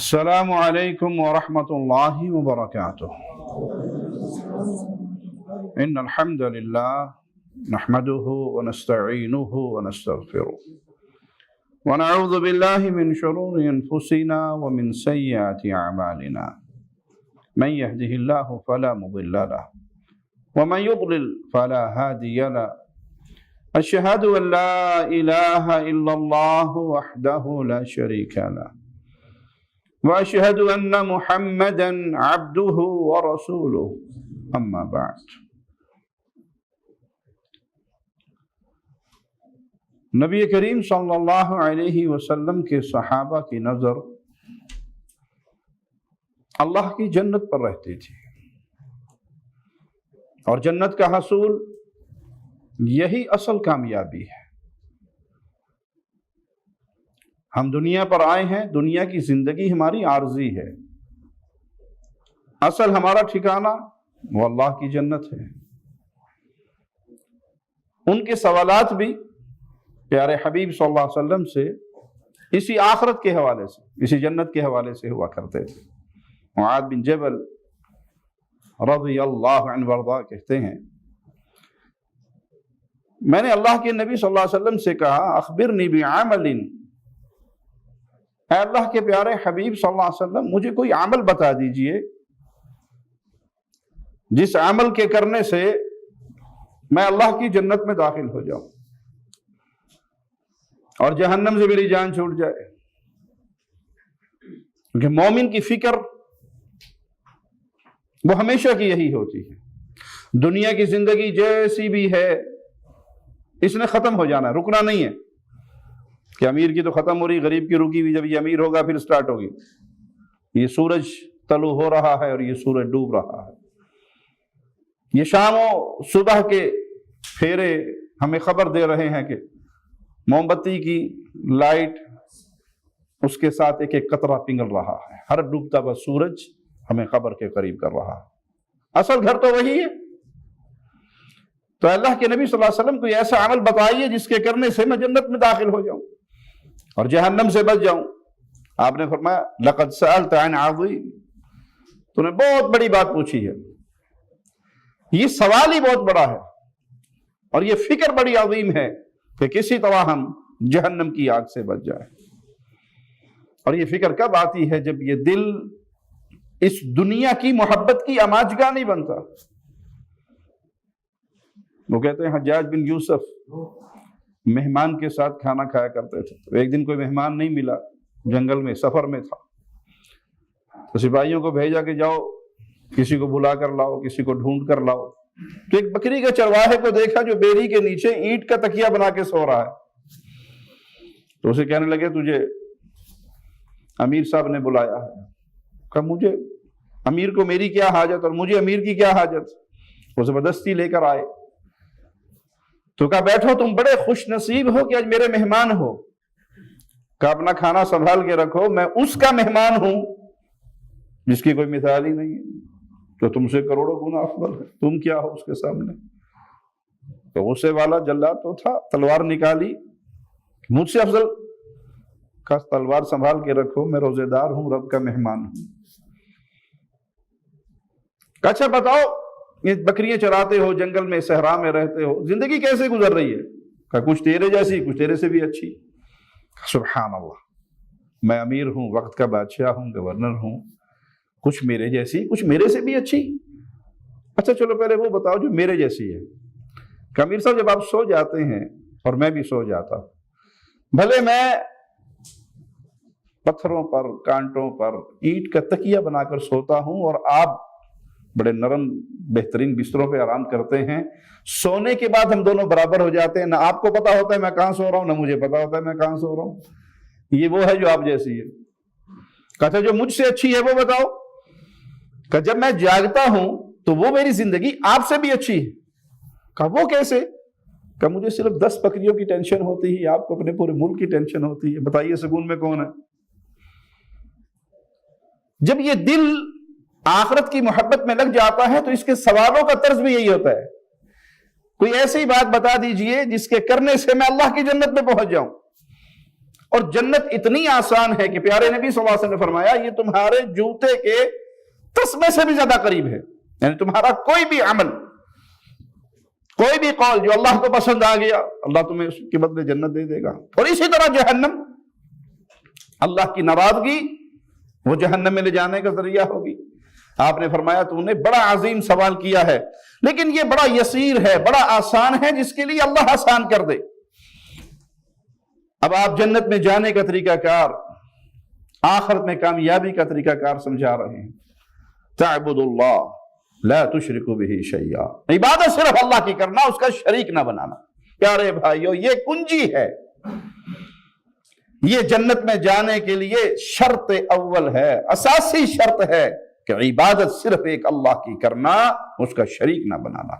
السلام علیکم ورحمۃ اللہ وبرکاتہ۔ ان الحمد للہ نحمده ونستعینه ونستغفره ونعوذ باللہ من شرور انفسنا ومن سیئات اعمالنا من يهده الله فلا مضل له ومن يضلل فلا هادي له اشهد ان لا اله الا الله وحده لا شريك له وأشهد أن محمدا عبده ورسوله أما بعد۔ نبی کریم صلی اللہ علیہ وسلم کے صحابہ کی نظر اللہ کی جنت پر رہتی تھی، اور جنت کا حصول یہی اصل کامیابی ہے۔ ہم دنیا پر آئے ہیں، دنیا کی زندگی ہماری عارضی ہے، اصل ہمارا ٹھکانہ وہ اللہ کی جنت ہے۔ ان کے سوالات بھی پیارے حبیب صلی اللہ علیہ وسلم سے اسی آخرت کے حوالے سے، اسی جنت کے حوالے سے ہوا کرتے تھے۔ معاذ بن جبل رضی اللہ عنہ وارضاہ کہتے ہیں، میں نے اللہ کے نبی صلی اللہ علیہ وسلم سے کہا اخبرنی بعمل، اے اللہ کے پیارے حبیب صلی اللہ علیہ وسلم مجھے کوئی عمل بتا دیجئے جس عمل کے کرنے سے میں اللہ کی جنت میں داخل ہو جاؤں اور جہنم سے میری جان چھوٹ جائے۔ کیونکہ مومن کی فکر وہ ہمیشہ کی یہی ہوتی ہے، دنیا کی زندگی جیسی بھی ہے اس نے ختم ہو جانا ہے، رکنا نہیں ہے کہ امیر کی تو ختم ہو رہی، غریب کی رکی ہوئی، جب یہ امیر ہوگا پھر سٹارٹ ہوگی۔ یہ سورج طلوع ہو رہا ہے اور یہ سورج ڈوب رہا ہے۔ یہ شام و صبح کے پھیرے ہمیں خبر دے رہے ہیں کہ موم بتی کی لائٹ اس کے ساتھ ایک ایک قطرہ پگھل رہا ہے، ہر ڈوبتا ہوا سورج ہمیں خبر کے قریب کر رہا ہے۔ اصل گھر تو وہی ہے۔ تو اللہ کے نبی صلی اللہ علیہ وسلم کو ایسا عمل بتائیے جس کے کرنے سے میں جنت میں داخل ہو جاؤں اور جہنم سے بچ جاؤں۔ آپ نے فرمایا لقد سألت عن عظیم، تو نے بہت بڑی بات پوچھی ہے، یہ سوال ہی بہت بڑا ہے اور یہ فکر بڑی عظیم ہے کہ کسی طرح ہم جہنم کی آگ سے بچ جائیں۔ اور یہ فکر کب آتی ہے؟ جب یہ دل اس دنیا کی محبت کی اماجگاہ نہیں بنتا۔ وہ کہتے ہیں حجاج بن یوسف مہمان کے ساتھ کھانا کھایا کرتے تھے، تو ایک دن کوئی مہمان نہیں ملا، جنگل میں سفر میں تھا، تو سپاہیوں کو بھیجا کہ جاؤ کسی کو بلا کر لاؤ، کسی کو ڈھونڈ کر لاؤ۔ تو ایک بکری کے چرواہے کو دیکھا جو بیری کے نیچے اینٹ کا تکیہ بنا کے سو رہا ہے، تو اسے کہنے لگے تجھے امیر صاحب نے بلایا ہے۔ کہا مجھے امیر کو میری کیا حاجت اور مجھے امیر کی کیا حاجت؟ وہ زبردستی لے کر آئے تو کہا بیٹھو، تم بڑے خوش نصیب ہو کہ آج میرے مہمان ہو۔ کہا اپنا کھانا سنبھال کے رکھو، میں اس کا مہمان ہوں جس کی کوئی مثال ہی نہیں ہے، تو تم سے کروڑوں گنا افضل ہے، تم کیا ہو اس کے سامنے۔ تو غصے والا جلاد تو تھا، تلوار نکالی، مجھ سے افضل؟ کہا تلوار سنبھال کے رکھو، میں روزے دار ہوں، رب کا مہمان ہوں۔ کہا اچھا بتاؤ، یہ بکریاں چراتے ہو، جنگل میں صحرا میں رہتے ہو، زندگی کیسے گزر رہی ہے؟ کہا کچھ تیرے جیسی، کچھ تیرے سے بھی اچھی۔ سبحان اللہ، میں امیر ہوں، وقت کا بادشاہ ہوں، گورنر ہوں، کچھ میرے جیسی، کچھ میرے سے بھی اچھی۔ اچھا چلو پہلے وہ بتاؤ جو میرے جیسی ہے۔ کہ امیر صاحب جب آپ سو جاتے ہیں اور میں بھی سو جاتا ہوں، بھلے میں پتھروں پر، کانٹوں پر، اینٹ کا تکیہ بنا کر سوتا ہوں اور آپ بڑے نرم بہترین بستروں پہ آرام کرتے ہیں، سونے کے بعد ہم دونوں برابر ہو جاتے ہیں، نہ آپ کو پتا ہوتا ہے میں کہاں سو رہا ہوں، نہ مجھے پتا ہوتا ہے میں کہاں سو رہا ہوں۔ یہ وہ ہے جو آپ جیسی ہے۔ کہتا جو مجھ سے اچھی ہے وہ بتاؤ۔ کہ جب میں جاگتا ہوں تو وہ میری زندگی آپ سے بھی اچھی ہے۔ کہا وہ کیسے؟ کہ مجھے صرف 10 بکریوں کی ٹینشن ہوتی ہے، آپ کو اپنے پورے ملک کی ٹینشن ہوتی ہے، بتائیے سکون میں کون ہے؟ جب یہ دل آخرت کی محبت میں لگ جاتا ہے تو اس کے سوالوں کا طرز بھی یہی ہوتا ہے، کوئی ایسی بات بتا دیجئے جس کے کرنے سے میں اللہ کی جنت میں پہنچ جاؤں۔ اور جنت اتنی آسان ہے کہ پیارے نبی صلی اللہ علیہ وسلم نے فرمایا یہ تمہارے جوتے کے تسمے سے بھی زیادہ قریب ہے. یعنی تمہارا کوئی بھی عمل، کوئی بھی قول جو اللہ کو پسند آ گیا، اللہ تمہیں اس کے بدلے جنت دے دے گا. اور اسی طرح جہنم، اللہ کی ناراضگی وہ جہنم میں لے جانے کا ذریعہ ہوگی. آپ نے فرمایا تو نے بڑا عظیم سوال کیا ہے، لیکن یہ بڑا یسیر ہے، بڑا آسان ہے، جس کے لیے اللہ آسان کر دے. اب آپ جنت میں جانے کا طریقہ کار، آخرت میں کامیابی کا طریقہ کار سمجھا رہے ہیں. تعبد اللہ لا تشرک بہ شیئا، عبادت صرف اللہ کی کرنا، اس کا شریک نہ بنانا. پیارے بھائیو، یہ کنجی ہے، یہ جنت میں جانے کے لیے شرط اول ہے، اساسی شرط ہے کہ عبادت صرف ایک اللہ کی کرنا، اس کا شریک نہ بنانا.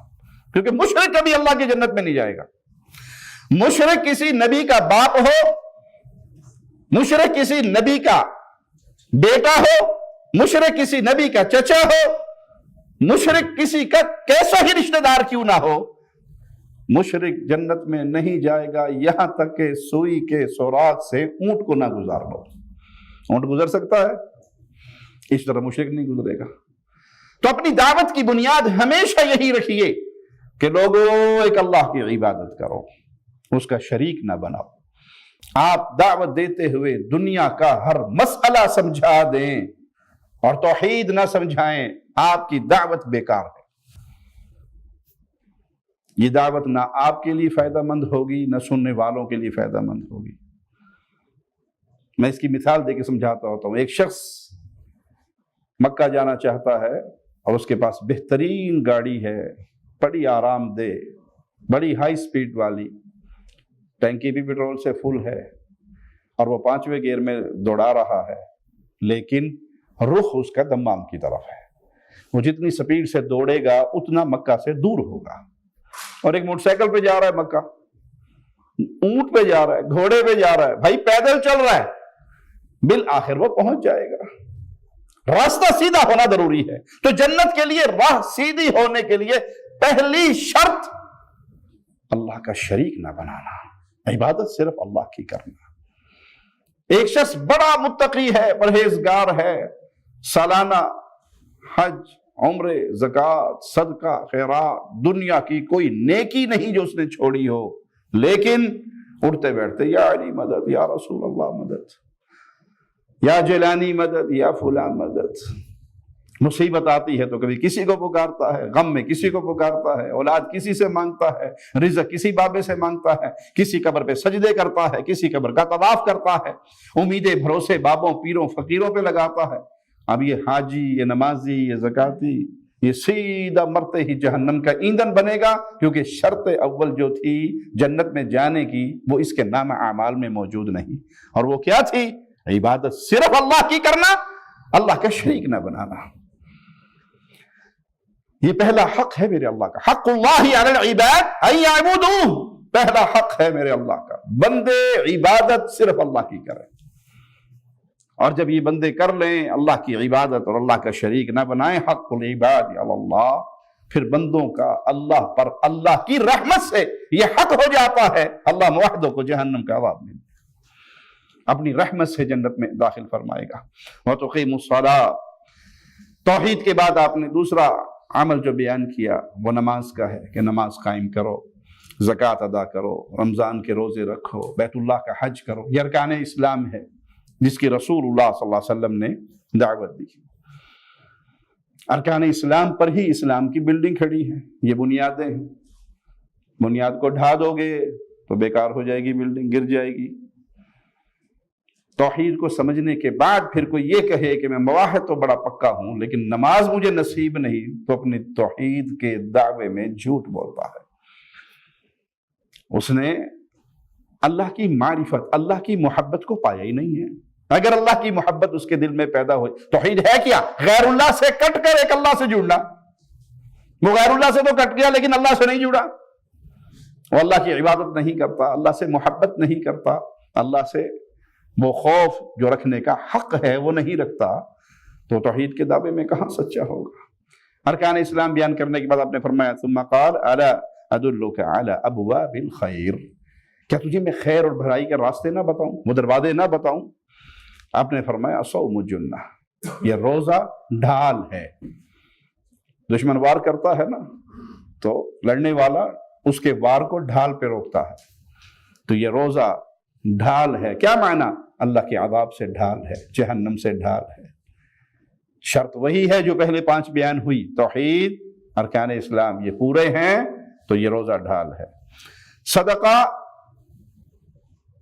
کیونکہ مشرک کبھی اللہ کی جنت میں نہیں جائے گا. مشرک کسی نبی کا باپ ہو، مشرک کسی نبی کا بیٹا ہو، مشرک کسی نبی کا چچا ہو، مشرک کسی کا کیسا ہی رشتہ دار کیوں نہ ہو، مشرک جنت میں نہیں جائے گا یہاں تک کہ سوئی کے سوراخ سے اونٹ کو نہ گزار لو. اونٹ گزر سکتا ہے، اس طرح مشرک نہیں گزرے گا. تو اپنی دعوت کی بنیاد ہمیشہ یہی رکھیے کہ لوگوں ایک اللہ کی عبادت کرو، اس کا شریک نہ بناؤ. آپ دعوت دیتے ہوئے دنیا کا ہر مسئلہ سمجھا دیں اور توحید نہ سمجھائیں، آپ کی دعوت بیکار ہے. یہ دعوت نہ آپ کے لیے فائدہ مند ہوگی، نہ سننے والوں کے لیے فائدہ مند ہوگی. میں اس کی مثال دے کے سمجھاتا ہوتا ہوں. ایک شخص مکہ جانا چاہتا ہے اور اس کے پاس بہترین گاڑی ہے، بڑی آرام دہ، بڑی ہائی سپیڈ والی، ٹینکی بھی پیٹرول سے فل ہے اور وہ 5ویں گیئر میں دوڑا رہا ہے، لیکن رخ اس کا دمام کی طرف ہے. وہ جتنی سپیڈ سے دوڑے گا اتنا مکہ سے دور ہوگا. اور ایک موٹر سائیکل پہ جا رہا ہے مکہ، اونٹ پہ جا رہا ہے، گھوڑے پہ جا رہا ہے، بھائی پیدل چل رہا ہے، بالآخر وہ پہنچ جائے گا. راستہ سیدھا ہونا ضروری ہے. تو جنت کے لیے راہ سیدھی ہونے کے لیے پہلی شرط اللہ کا شریک نہ بنانا، عبادت صرف اللہ کی کرنا. ایک شخص بڑا متقی ہے، پرہیزگار ہے، سالانہ حج، عمرے، زکوٰۃ، صدقہ، خیرات، دنیا کی کوئی نیکی نہیں جو اس نے چھوڑی ہو، لیکن اٹھتے بیٹھتے یا علی مدد، یا رسول اللہ مدد، یا جیلانی مدد، یا فلاں مدد. مصیبت آتی ہے تو کبھی کسی کو پکارتا ہے، غم میں کسی کو پکارتا ہے، اولاد کسی سے مانگتا ہے، رزق کسی بابے سے مانگتا ہے، کسی قبر پہ سجدے کرتا ہے، کسی قبر کا طواف کرتا ہے، امیدیں بھروسے بابوں، پیروں، فقیروں پہ لگاتا ہے. اب یہ حاجی، یہ نمازی، یہ زکاتی، یہ سیدھا مرتے ہی جہنم کا ایندھن بنے گا، کیونکہ شرط اول جو تھی جنت میں جانے کی وہ اس کے نام اعمال میں موجود نہیں. اور وہ کیا تھی؟ عبادت صرف اللہ کی کرنا، اللہ کا شریک نہ بنانا. یہ پہلا حق ہے میرے اللہ کا. حق اللہ علی العباد ان یعبدوہ، پہلا حق ہے میرے اللہ کا، بندے عبادت صرف اللہ کی کریں. اور جب یہ بندے کر لیں اللہ کی عبادت اور اللہ کا شریک نہ بنائیں، حق العباد علی اللہ، پھر بندوں کا اللہ پر اللہ کی رحمت سے یہ حق ہو جاتا ہے اللہ موحدوں کو جہنم کا عذاب میں اپنی رحمت سے جنت میں داخل فرمائے گا. وَتُقِيمُ الصَّلَاةَ، توحید کے بعد آپ نے دوسرا عمل جو بیان کیا وہ نماز کا ہے کہ نماز قائم کرو، زکوٰۃ ادا کرو، رمضان کے روزے رکھو، بیت اللہ کا حج کرو. یہ ارکان اسلام ہے جس کی رسول اللہ صلی اللہ علیہ وسلم نے دعوت دی. ارکان اسلام پر ہی اسلام کی بلڈنگ کھڑی ہے. یہ بنیادیں ہیں، بنیاد کو ڈھا دو گے تو بیکار ہو جائے گی، بلڈنگ گر جائے گی. توحید کو سمجھنے کے بعد پھر کوئی یہ کہے کہ میں مواحد تو بڑا پکا ہوں لیکن نماز مجھے نصیب نہیں، تو اپنی توحید کے دعوے میں جھوٹ بولتا ہے. اس نے اللہ کی معرفت، اللہ کی محبت کو پایا ہی نہیں ہے. اگر اللہ کی محبت اس کے دل میں پیدا ہوئی، توحید ہے کیا؟ غیر اللہ سے کٹ کر ایک اللہ سے جڑنا. وہ غیر اللہ سے تو کٹ گیا لیکن اللہ سے نہیں جڑا. وہ اللہ کی عبادت نہیں کرتا، اللہ سے محبت نہیں کرتا، اللہ سے وہ خوف جو رکھنے کا حق ہے وہ نہیں رکھتا، تو توحید کے دعوے میں کہاں سچا ہوگا. ارکان اسلام بیان کرنے کے بعد آپ نے فرمایا ثم قال الا ادلک علی ابواب الخیر، کیا تجھے میں خیر اور بھلائی کے راستے نہ بتاؤں، وہ دروازے نہ بتاؤں؟ آپ نے فرمایا الصوم جنہ، یہ روزہ ڈھال ہے۔ دشمن وار کرتا ہے نا تو لڑنے والا اس کے وار کو ڈھال پہ روکتا ہے، تو یہ روزہ ڈھال ہے۔ کیا معنی؟ اللہ کے عذاب سے ڈھال ہے، جہنم سے ڈھال ہے۔ شرط وہی ہے جو پہلے 5 بیان ہوئی، توحید، ارکان اسلام، یہ پورے ہیں تو یہ روزہ ڈھال ہے۔ صدقہ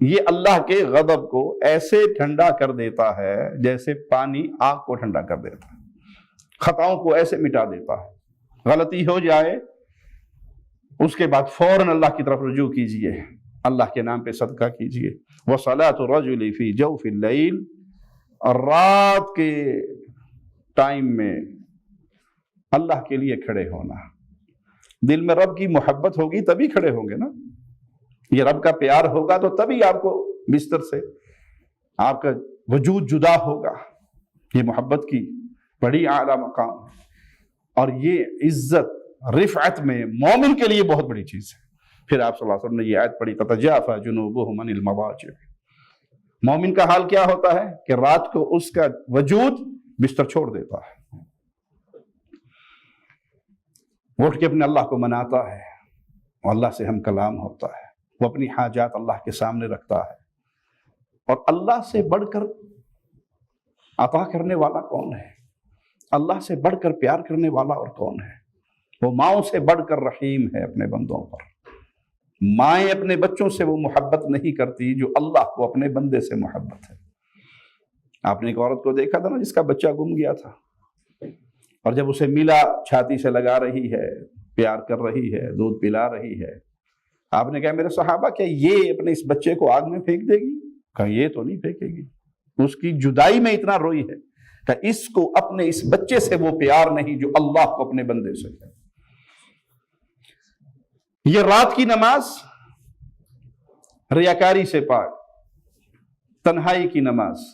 یہ اللہ کے غضب کو ایسے ٹھنڈا کر دیتا ہے جیسے پانی آگ کو ٹھنڈا کر دیتا ہے، خطاؤں کو ایسے مٹا دیتا ہے۔ غلطی ہو جائے اس کے بعد فوراً اللہ کی طرف رجوع کیجئے، اللہ کے نام پہ صدقہ کیجئے۔ وَصَلَاةُ الرَّجُلِ فِي جَوْفِ اللَّيْلِ، اور رات کے ٹائم میں اللہ کے لیے کھڑے ہونا۔ دل میں رب کی محبت ہوگی تبھی کھڑے ہوں گے نا، یہ رب کا پیار ہوگا تو تبھی آپ کو بستر سے آپ کا وجود جدا ہوگا۔ یہ محبت کی بڑی اعلیٰ مقام، اور یہ عزت رفعت میں مومن کے لیے بہت بڑی چیز ہے۔ پھر آپ صلی اللہ علیہ وسلم نے یہ آیت پڑھی تتجافى جنوبهم عن المضاجع، مومن کا حال کیا ہوتا ہے کہ رات کو اس کا وجود بستر چھوڑ دیتا ہے، وہ اٹھ کے اپنے اللہ کو مناتا ہے، اور اللہ سے ہم کلام ہوتا ہے، وہ اپنی حاجات اللہ کے سامنے رکھتا ہے۔ اور اللہ سے بڑھ کر عطا کرنے والا کون ہے؟ اللہ سے بڑھ کر پیار کرنے والا اور کون ہے؟ وہ ماؤں سے بڑھ کر رحیم ہے اپنے بندوں پر۔ مائیں اپنے بچوں سے وہ محبت نہیں کرتی جو اللہ کو اپنے بندے سے محبت ہے۔ آپ نے ایک عورت کو دیکھا تھا نا جس کا بچہ گم گیا تھا، اور جب اسے ملا چھاتی سے لگا رہی ہے، پیار کر رہی ہے، دودھ پلا رہی ہے۔ آپ نے کہا میرے صحابہ کیا یہ اپنے اس بچے کو آگ میں پھینک دے گی؟ کہا یہ تو نہیں پھینکے گی، اس کی جدائی میں اتنا روئی ہے کہ اس کو اپنے اس بچے سے وہ پیار نہیں جو اللہ کو اپنے بندے سے ہے۔ یہ رات کی نماز ریاکاری سے پاک، تنہائی کی نماز۔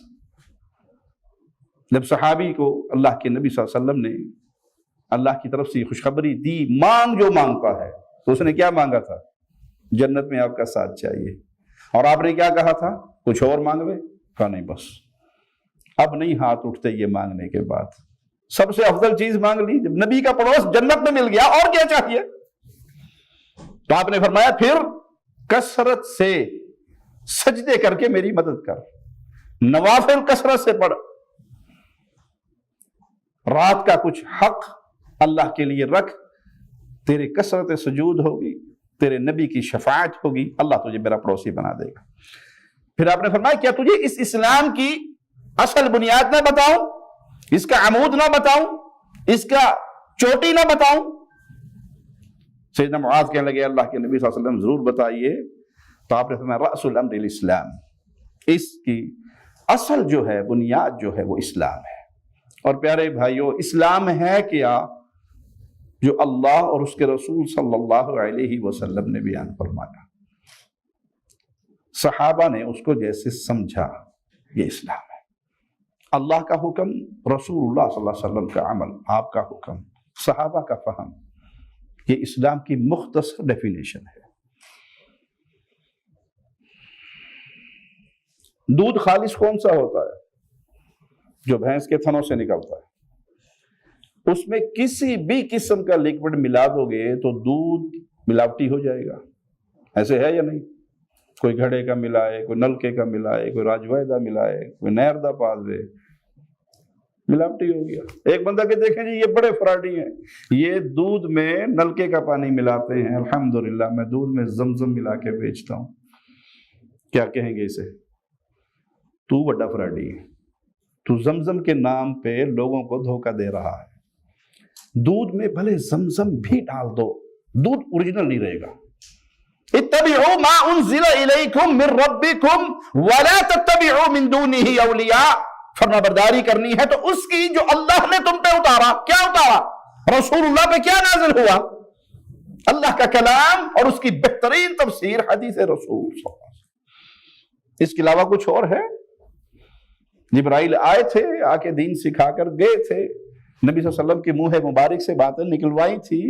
جب صحابی کو اللہ کے نبی صلی اللہ علیہ وسلم نے اللہ کی طرف سے خوشخبری دی، مانگ جو مانگتا ہے، تو اس نے کیا مانگا تھا؟ جنت میں آپ کا ساتھ چاہیے۔ اور آپ نے کیا کہا تھا؟ کچھ اور مانگ لے؟ کہا نہیں، بس اب نہیں ہاتھ اٹھتے یہ مانگنے کے بعد، سب سے افضل چیز مانگ لی۔ جب نبی کا پڑوس جنت میں مل گیا اور کیا چاہیے؟ تو آپ نے فرمایا پھر کثرت سے سجدے کر کے میری مدد کر، نوافل کثرت سے پڑھ، رات کا کچھ حق اللہ کے لیے رکھ، تیرے کثرت سجود ہوگی، تیرے نبی کی شفاعت ہوگی، اللہ تجھے میرا پڑوسی بنا دے گا۔ پھر آپ نے فرمایا کیا تجھے اس اسلام کی اصل بنیاد نہ بتاؤں، اس کا عمود نہ بتاؤں، اس کا چوٹی نہ بتاؤں؟ سیدنا معاذ کہنے لگے اللہ کے نبی صلی اللہ علیہ وسلم ضرور بتائیے۔ تو آپ نے فرمایا رأس الامر الاسلام، اس کی اصل جو ہے، بنیاد جو ہے وہ اسلام ہے۔ اور پیارے بھائیو، اسلام ہے کیا؟ جو اللہ اور اس کے رسول صلی اللہ علیہ وسلم نے بیان فرمایا، صحابہ نے اس کو جیسے سمجھا، یہ اسلام ہے۔ اللہ کا حکم، رسول اللہ صلی اللہ علیہ وسلم کا عمل، آپ کا حکم، صحابہ کا فہم، یہ اسلام کی مختصر ڈیفینیشن ہے۔ دودھ خالص کون سا ہوتا ہے؟ جو بھینس کے تھنوں سے نکلتا ہے۔ اس میں کسی بھی قسم کا لیکوڈ ملا دو گے تو دودھ ملاوٹی ہو جائے گا، ایسے ہے یا نہیں؟ کوئی گھڑے کا ملائے، کوئی نلکے کا ملائے، کوئی راجویدہ ملائے، کوئی نیردہ پال دے، ملاوٹی ہو گیا۔ ایک بندہ کہ دیکھیں جی یہ بڑے فراڈی ہیں، یہ دودھ میں نلکے کا پانی ملاتے ہیں، الحمدللہ میں دودھ میں زمزم ملا کے بیچتا ہوں، کیا کہیں گے اسے؟ تو بڑا فراڈی ہے، تو زمزم کے نام پہ لوگوں کو دھوکہ دے رہا ہے۔ دودھ میں بھلے زمزم بھی ڈال دو، دودھ اوریجنل نہیں رہے گا۔ اتبعوا ما انزل الیکم من ربکم ولا تتبعوا من دونہ اولیاء، فرما برداری کرنی ہے تو اس کی جو اللہ نے تم پہ اتارا۔ کیا اتارا؟ رسول اللہ پہ کیا نازل ہوا؟ اللہ کا کلام اور اس کی بہترین تفسیر حدیث رسول صلی اللہ علیہ وسلم۔ اس کے علاوہ کچھ اور ہے؟ جبرائیل آئے تھے، آ کے دین سکھا کر گئے تھے، نبی صلی اللہ علیہ وسلم کی منہ مبارک سے باتیں نکلوائی تھی،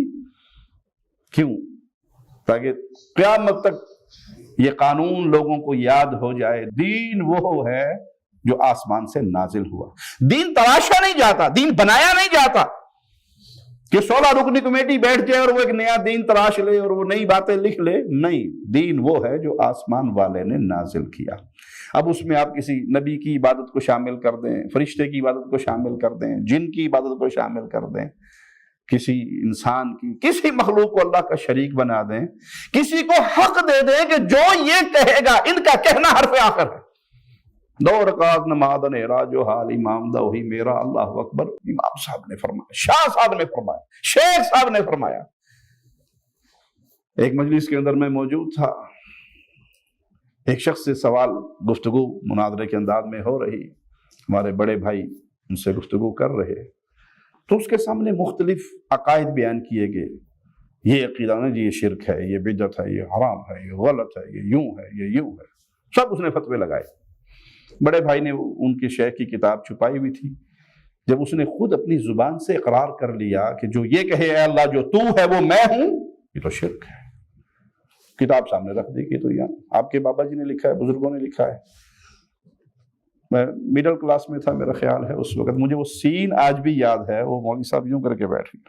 کیوں؟ تاکہ قیامت تک یہ قانون لوگوں کو یاد ہو جائے، دین وہ ہے جو آسمان سے نازل ہوا۔ دین تراشا نہیں جاتا، دین بنایا نہیں جاتا کہ 16 رکنی کمیٹی بیٹھ جائے اور وہ ایک نیا دین تراش لے اور وہ نئی باتیں لکھ لے، نہیں، دین وہ ہے جو آسمان والے نے نازل کیا۔ اب اس میں آپ کسی نبی کی عبادت کو شامل کر دیں، فرشتے کی عبادت کو شامل کر دیں، جن کی عبادت کو شامل کر دیں، کسی انسان کی، کسی مخلوق کو اللہ کا شریک بنا دیں، کسی کو حق دے دیں کہ جو یہ کہے گا ان کا کہنا حرف آخر ہے۔ 2 رکعت نماز راجو حال امام دا وہی میرا، اللہ اکبر، امام صاحب نے فرمایا، شاہ صاحب نے فرمایا، شیخ صاحب نے فرمایا۔ ایک مجلس کے اندر میں موجود تھا، ایک شخص سے سوال گفتگو مناظرے کے انداز میں ہو رہی، ہمارے بڑے بھائی ان سے گفتگو کر رہے، تو اس کے سامنے مختلف عقائد بیان کیے گئے، یہ عقیدہ نا جی، یہ شرک ہے، یہ بدعت ہے، یہ حرام ہے، یہ غلط ہے، یہ یوں ہے، یہ یوں ہے، سب اس نے فتوے لگائے۔ بڑے بھائی نے ان کے شیخ کی کتاب چھپائی ہوئی تھی، جب اس نے خود اپنی زبان سے اقرار کر لیا کہ جو یہ کہے اے اللہ جو تو ہے وہ میں ہوں، یہ تو شرک ہے، کتاب سامنے رکھ دی کہ تو یہاں آپ کے بابا جی نے لکھا ہے، بزرگوں نے لکھا ہے۔ میں میڈل کلاس میں تھا میرا خیال ہے اس وقت، مجھے وہ سین آج بھی یاد ہے، وہ مولوی صاحب یوں کر کے بیٹھ گئے،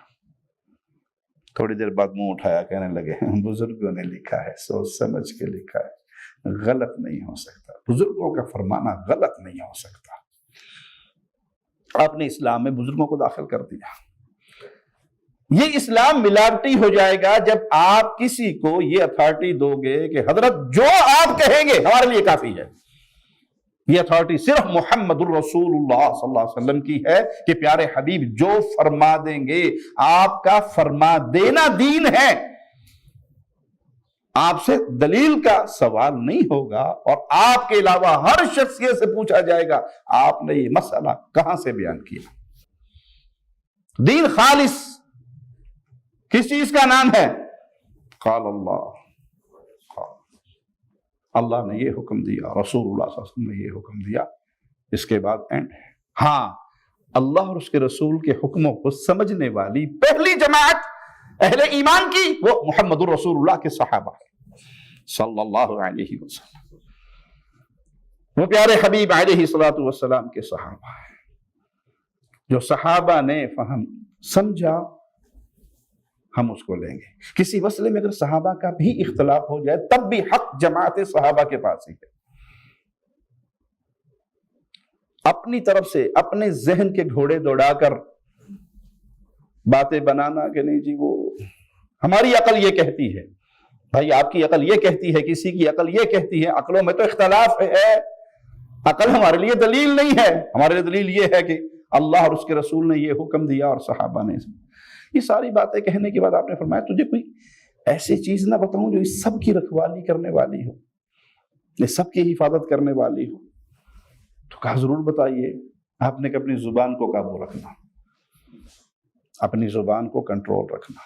تھوڑی دیر بعد منہ اٹھایا، کہنے لگے بزرگوں نے لکھا ہے، سوچ سمجھ کے لکھا ہے، غلط نہیں ہو سکتا، بزرگوں کا فرمانا غلط نہیں ہو سکتا۔ آپ نے اسلام میں بزرگوں کو داخل کر دیا۔ یہ اسلام ملاوٹی ہو جائے گا جب آپ کسی کو یہ اتھارٹی دو گے کہ حضرت جو آپ کہیں گے ہمارے لیے کافی ہے۔ یہ اتھارٹی صرف محمد الرسول اللہ صلی اللہ علیہ وسلم کی ہے کہ پیارے حبیب جو فرما دیں گے، آپ کا فرما دینا دین ہے، آپ سے دلیل کا سوال نہیں ہوگا، اور آپ کے علاوہ ہر شخصیت سے پوچھا جائے گا آپ نے یہ مسئلہ کہاں سے بیان کیا۔ دین خالص کس چیز کا نام ہے؟ قال اللہ، اللہ نے یہ حکم دیا، رسول اللہ صلی اللہ علیہ وسلم نے یہ حکم دیا، اس کے بعد اینڈ ہے۔ ہاں، اللہ اور اس کے رسول کے حکموں کو سمجھنے والی پہلی جماعت اہل ایمان کی وہ محمد الرسول اللہ کے صحابہ صلی اللہ علیہ وسلم، وہ پیارے حبیب علیہ الصلوۃ والسلام کے صحابہ ہیں۔ جو صحابہ نے فہم سمجھا ہم اس کو لیں گے۔ کسی مسئلے میں اگر صحابہ کا بھی اختلاف ہو جائے تب بھی حق جماعت صحابہ کے پاس ہی ہے۔ اپنی طرف سے اپنے ذہن کے گھوڑے دوڑا کر باتیں بنانا کہ نہیں جی وہ ہماری عقل یہ کہتی ہے، بھائی آپ کی عقل یہ کہتی ہے، کسی کی عقل یہ کہتی ہے، عقلوں میں تو اختلاف ہے، عقل ہمارے لیے دلیل نہیں ہے، ہمارے لیے دلیل یہ ہے کہ اللہ اور اس کے رسول نے یہ حکم دیا اور صحابہ نے۔ یہ ساری باتیں کہنے کے بعد آپ نے فرمایا تجھے کوئی ایسی چیز نہ بتاؤں جو اس سب کی رکھوالی کرنے والی ہو، یہ سب کی حفاظت کرنے والی ہو؟ تو کہا ضرور بتائیے۔ آپ نے کہ اپنی زبان کو قابو رکھنا، اپنی زبان کو کنٹرول رکھنا۔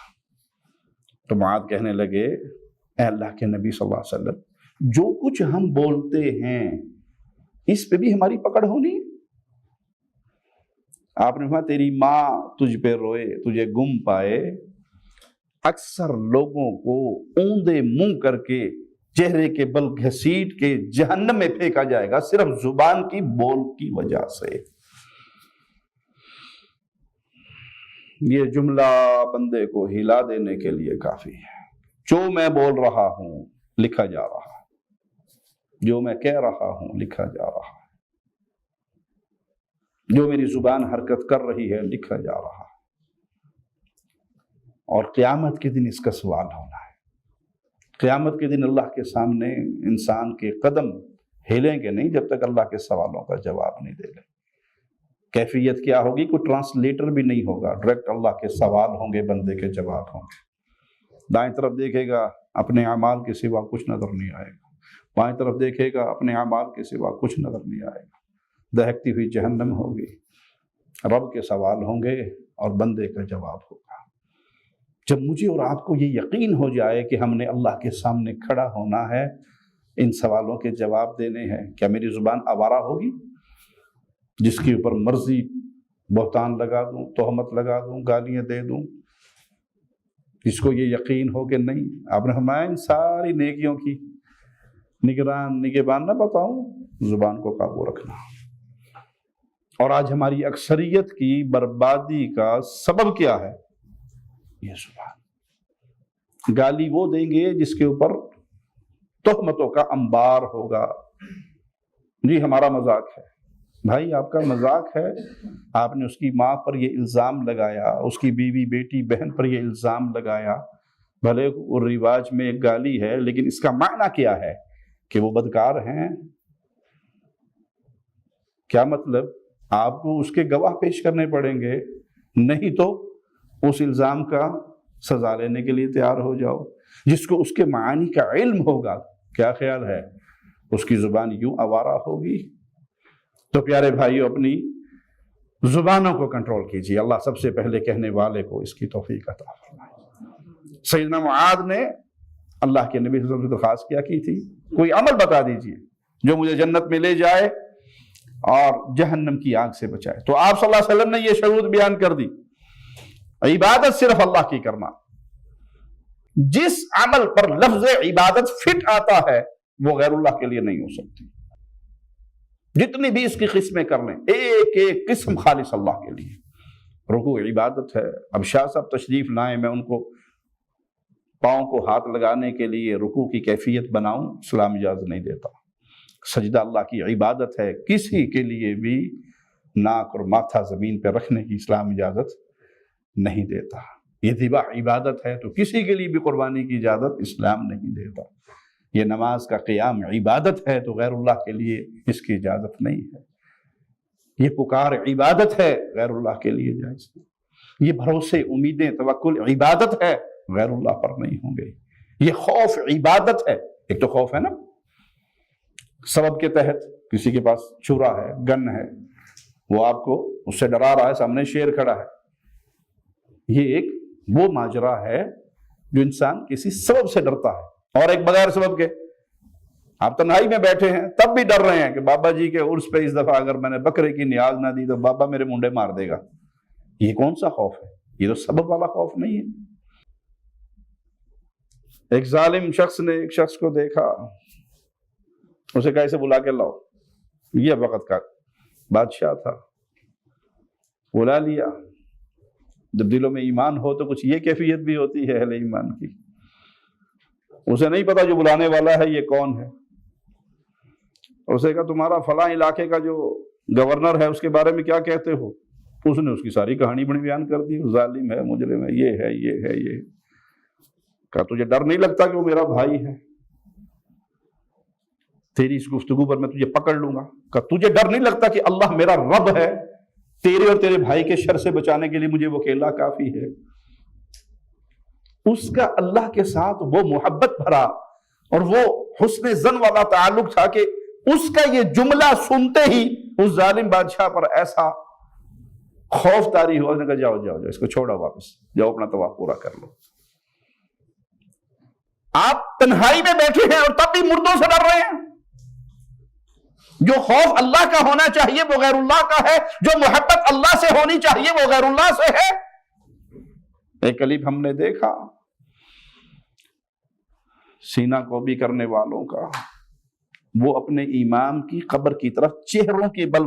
تو معاذ کہنے لگے اے اللہ کے نبی صلی اللہ علیہ وسلم، جو کچھ ہم بولتے ہیں اس پہ بھی ہماری پکڑ ہونی؟ آپ نے کہا تیری ماں تجھ پہ روئے، تجھے گم پائے، اکثر لوگوں کو اوندے منہ کر کے چہرے کے بل گھسیٹ کے جہنم میں پھینکا جائے گا صرف زبان کی بول کی وجہ سے۔ یہ جملہ بندے کو ہلا دینے کے لیے کافی ہے۔ جو میں بول رہا ہوں لکھا جا رہا ہے، جو میں کہہ رہا ہوں لکھا جا رہا ہے، جو میری زبان حرکت کر رہی ہے لکھا جا رہا ہے، اور قیامت کے دن اس کا سوال ہونا ہے۔ قیامت کے دن اللہ کے سامنے انسان کے قدم ہلیں گے نہیں جب تک اللہ کے سوالوں کا جواب نہیں دے لے۔ کیفیت کیا ہوگی؟ کوئی ٹرانسلیٹر بھی نہیں ہوگا، ڈائریکٹ اللہ کے سوال ہوں گے، بندے کے جواب ہوں گے۔ دائیں طرف دیکھے گا اپنے اعمال کے سوا کچھ نظر نہیں آئے گا، بائیں طرف دیکھے گا اپنے اعمال کے سوا کچھ نظر نہیں آئے گا۔ دہکتی ہوئی جہنم ہوگی، رب کے سوال ہوں گے اور بندے کا جواب ہوگا۔ جب مجھے اور آپ کو یہ یقین ہو جائے کہ ہم نے اللہ کے سامنے کھڑا ہونا ہے، ان سوالوں کے جواب دینے ہیں، کیا میری زبان آوارہ ہوگی جس کے اوپر مرضی بہتان لگا دوں، تہمت لگا دوں، گالیاں دے دوں؟ جس کو یہ یقین ہو کہ نہیں، آپ نے فرمایا ان ساری نیکیوں کی نگہبان نہ بتاؤں، زبان کو قابو رکھنا۔ اور آج ہماری اکثریت کی بربادی کا سبب کیا ہے؟ یہ زبان۔ گالی وہ دیں گے جس کے اوپر تہمتوں کا انبار ہوگا۔ جی ہمارا مذاق ہے، بھائی آپ کا مذاق ہے، آپ نے اس کی ماں پر یہ الزام لگایا، اس کی بیوی بیٹی بہن پر یہ الزام لگایا، بھلے وہ رواج میں ایک گالی ہے لیکن اس کا معنی کیا ہے کہ وہ بدکار ہیں؟ کیا مطلب؟ آپ کو اس کے گواہ پیش کرنے پڑیں گے، نہیں تو اس الزام کا سزا لینے کے لیے تیار ہو جاؤ۔ جس کو اس کے معانی کا علم ہوگا، کیا خیال ہے اس کی زبان یوں آوارہ ہوگی؟ تو پیارے بھائیو، اپنی زبانوں کو کنٹرول کیجیے۔ اللہ سب سے پہلے کہنے والے کو اس کی توفیق عطا فرمائے۔ سیدنا معاذ نے اللہ کے نبی صلی اللہ علیہ وسلم سے درخواست کیا کی تھی، کوئی عمل بتا دیجئے جو مجھے جنت میں لے جائے اور جہنم کی آگ سے بچائے۔ تو آپ صلی اللہ علیہ وسلم نے یہ شروط بیان کر دی، عبادت صرف اللہ کی کرنا۔ جس عمل پر لفظ عبادت فٹ آتا ہے وہ غیر اللہ کے لیے نہیں ہو سکتی۔ جتنی بھی اس کی قسمیں کر لیں، ایک ایک قسم خالص اللہ کے لیے۔ رکوع عبادت ہے۔ اب شاہ صاحب تشریف لائیں، میں ان کو پاؤں کو ہاتھ لگانے کے لیے رکوع کی کیفیت بناؤں، اسلام اجازت نہیں دیتا۔ سجدہ اللہ کی عبادت ہے، کسی کے لیے بھی ناک اور ماتھا زمین پہ رکھنے کی اسلام اجازت نہیں دیتا۔ یہ ذبح عبادت ہے تو کسی کے لیے بھی قربانی کی اجازت اسلام نہیں دیتا۔ یہ نماز کا قیام عبادت ہے تو غیر اللہ کے لیے اس کی اجازت نہیں ہے۔ یہ پکار عبادت ہے، غیر اللہ کے لیے جائز نہیں۔ یہ بھروسے، امیدیں، توکل عبادت ہے، غیر اللہ پر نہیں ہوں گے۔ یہ خوف عبادت ہے۔ ایک تو خوف ہے نا، سبب کے تحت کسی کے پاس چھرا ہے، گن ہے، وہ آپ کو اس سے ڈرا رہا ہے، سامنے شیر کھڑا ہے۔ یہ ایک وہ ماجرا ہے جو انسان کسی سبب سے ڈرتا ہے، اور ایک بغیر سبب کے۔ آپ تنہائی میں بیٹھے ہیں تب بھی ڈر رہے ہیں کہ بابا جی کے عرس پہ اس دفعہ اگر میں نے بکرے کی نیاز نہ دی تو بابا میرے منڈے مار دے گا۔ یہ کون سا خوف ہے؟ یہ تو سبب والا خوف نہیں ہے۔ ایک ظالم شخص نے ایک شخص کو دیکھا، اسے کہا اسے بلا کے لاؤ۔ یہ وقت کا بادشاہ تھا، بلا لیا۔ جب دلوں میں ایمان ہو تو کچھ یہ کیفیت بھی ہوتی ہے اہل ایمان کی۔ اسے نہیں پتا جو بلانے والا ہے یہ کون ہے۔ اسے کہا تمہارا فلاں علاقے کا جو گورنر ہے اس کے بارے میں کیا کہتے ہو؟ اس نے اس کی ساری کہانی بڑی بیان کر دی، ظالم ہے، مجرم ہے، یہ ہے، یہ ہے، یہ۔ کہا تجھے ڈر نہیں لگتا کہ وہ میرا بھائی ہے؟ تیری اس گفتگو پر میں تجھے پکڑ لوں گا۔ کہا تجھے ڈر نہیں لگتا کہ اللہ میرا رب ہے، تیرے اور تیرے بھائی کے شر سے بچانے کے لیے مجھے وہ اکیلا کافی ہے؟ اس کا اللہ کے ساتھ وہ محبت بھرا اور وہ حسن ظن والا تعلق تھا کہ اس کا یہ جملہ سنتے ہی اس ظالم بادشاہ پر ایسا خوف طاری ہوا، اس نے کہا جاؤ جاؤ جاؤ، اس کو چھوڑو، واپس جاؤ، اپنا طواف پورا کر لو۔ آپ تنہائی میں بیٹھے ہیں اور تب بھی مردوں سے ڈر رہے ہیں۔ جو خوف اللہ کا ہونا چاہیے وہ غیر اللہ کا ہے، جو محبت اللہ سے ہونی چاہیے وہ غیر اللہ سے ہے۔ ایک کلیپ ہم نے دیکھا سینہ کوبی کرنے والوں کا، وہ اپنے امام کی قبر کی طرف چہروں کے بل،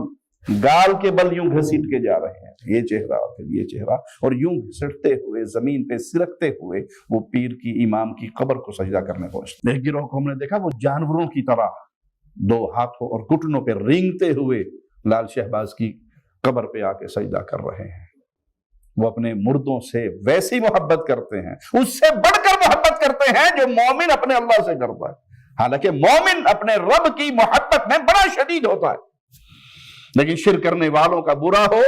گال کے بل یوں گھسیٹ کے جا رہے ہیں، یہ چہرہ پھر یہ چہرہ، اور یوں گھسٹتے ہوئے زمین پہ سرکتے ہوئے وہ پیر کی امام کی قبر کو سجدہ کرنے پہنچتے۔ ایک گروہ کو ہم نے دیکھا وہ جانوروں کی طرح دو ہاتھوں اور گھٹنوں پہ رینگتے ہوئے لال شہباز کی قبر پہ آ کے سجدہ کر رہے ہیں۔ وہ اپنے مردوں سے ویسی محبت کرتے ہیں، اس سے بڑھ کر محبت کرتے ہیں جو مومن اپنے اللہ سے کرتا ہے۔ حالانکہ مومن اپنے رب کی محبت میں بڑا شدید ہوتا ہے، لیکن شرک کرنے والوں کا برا ہو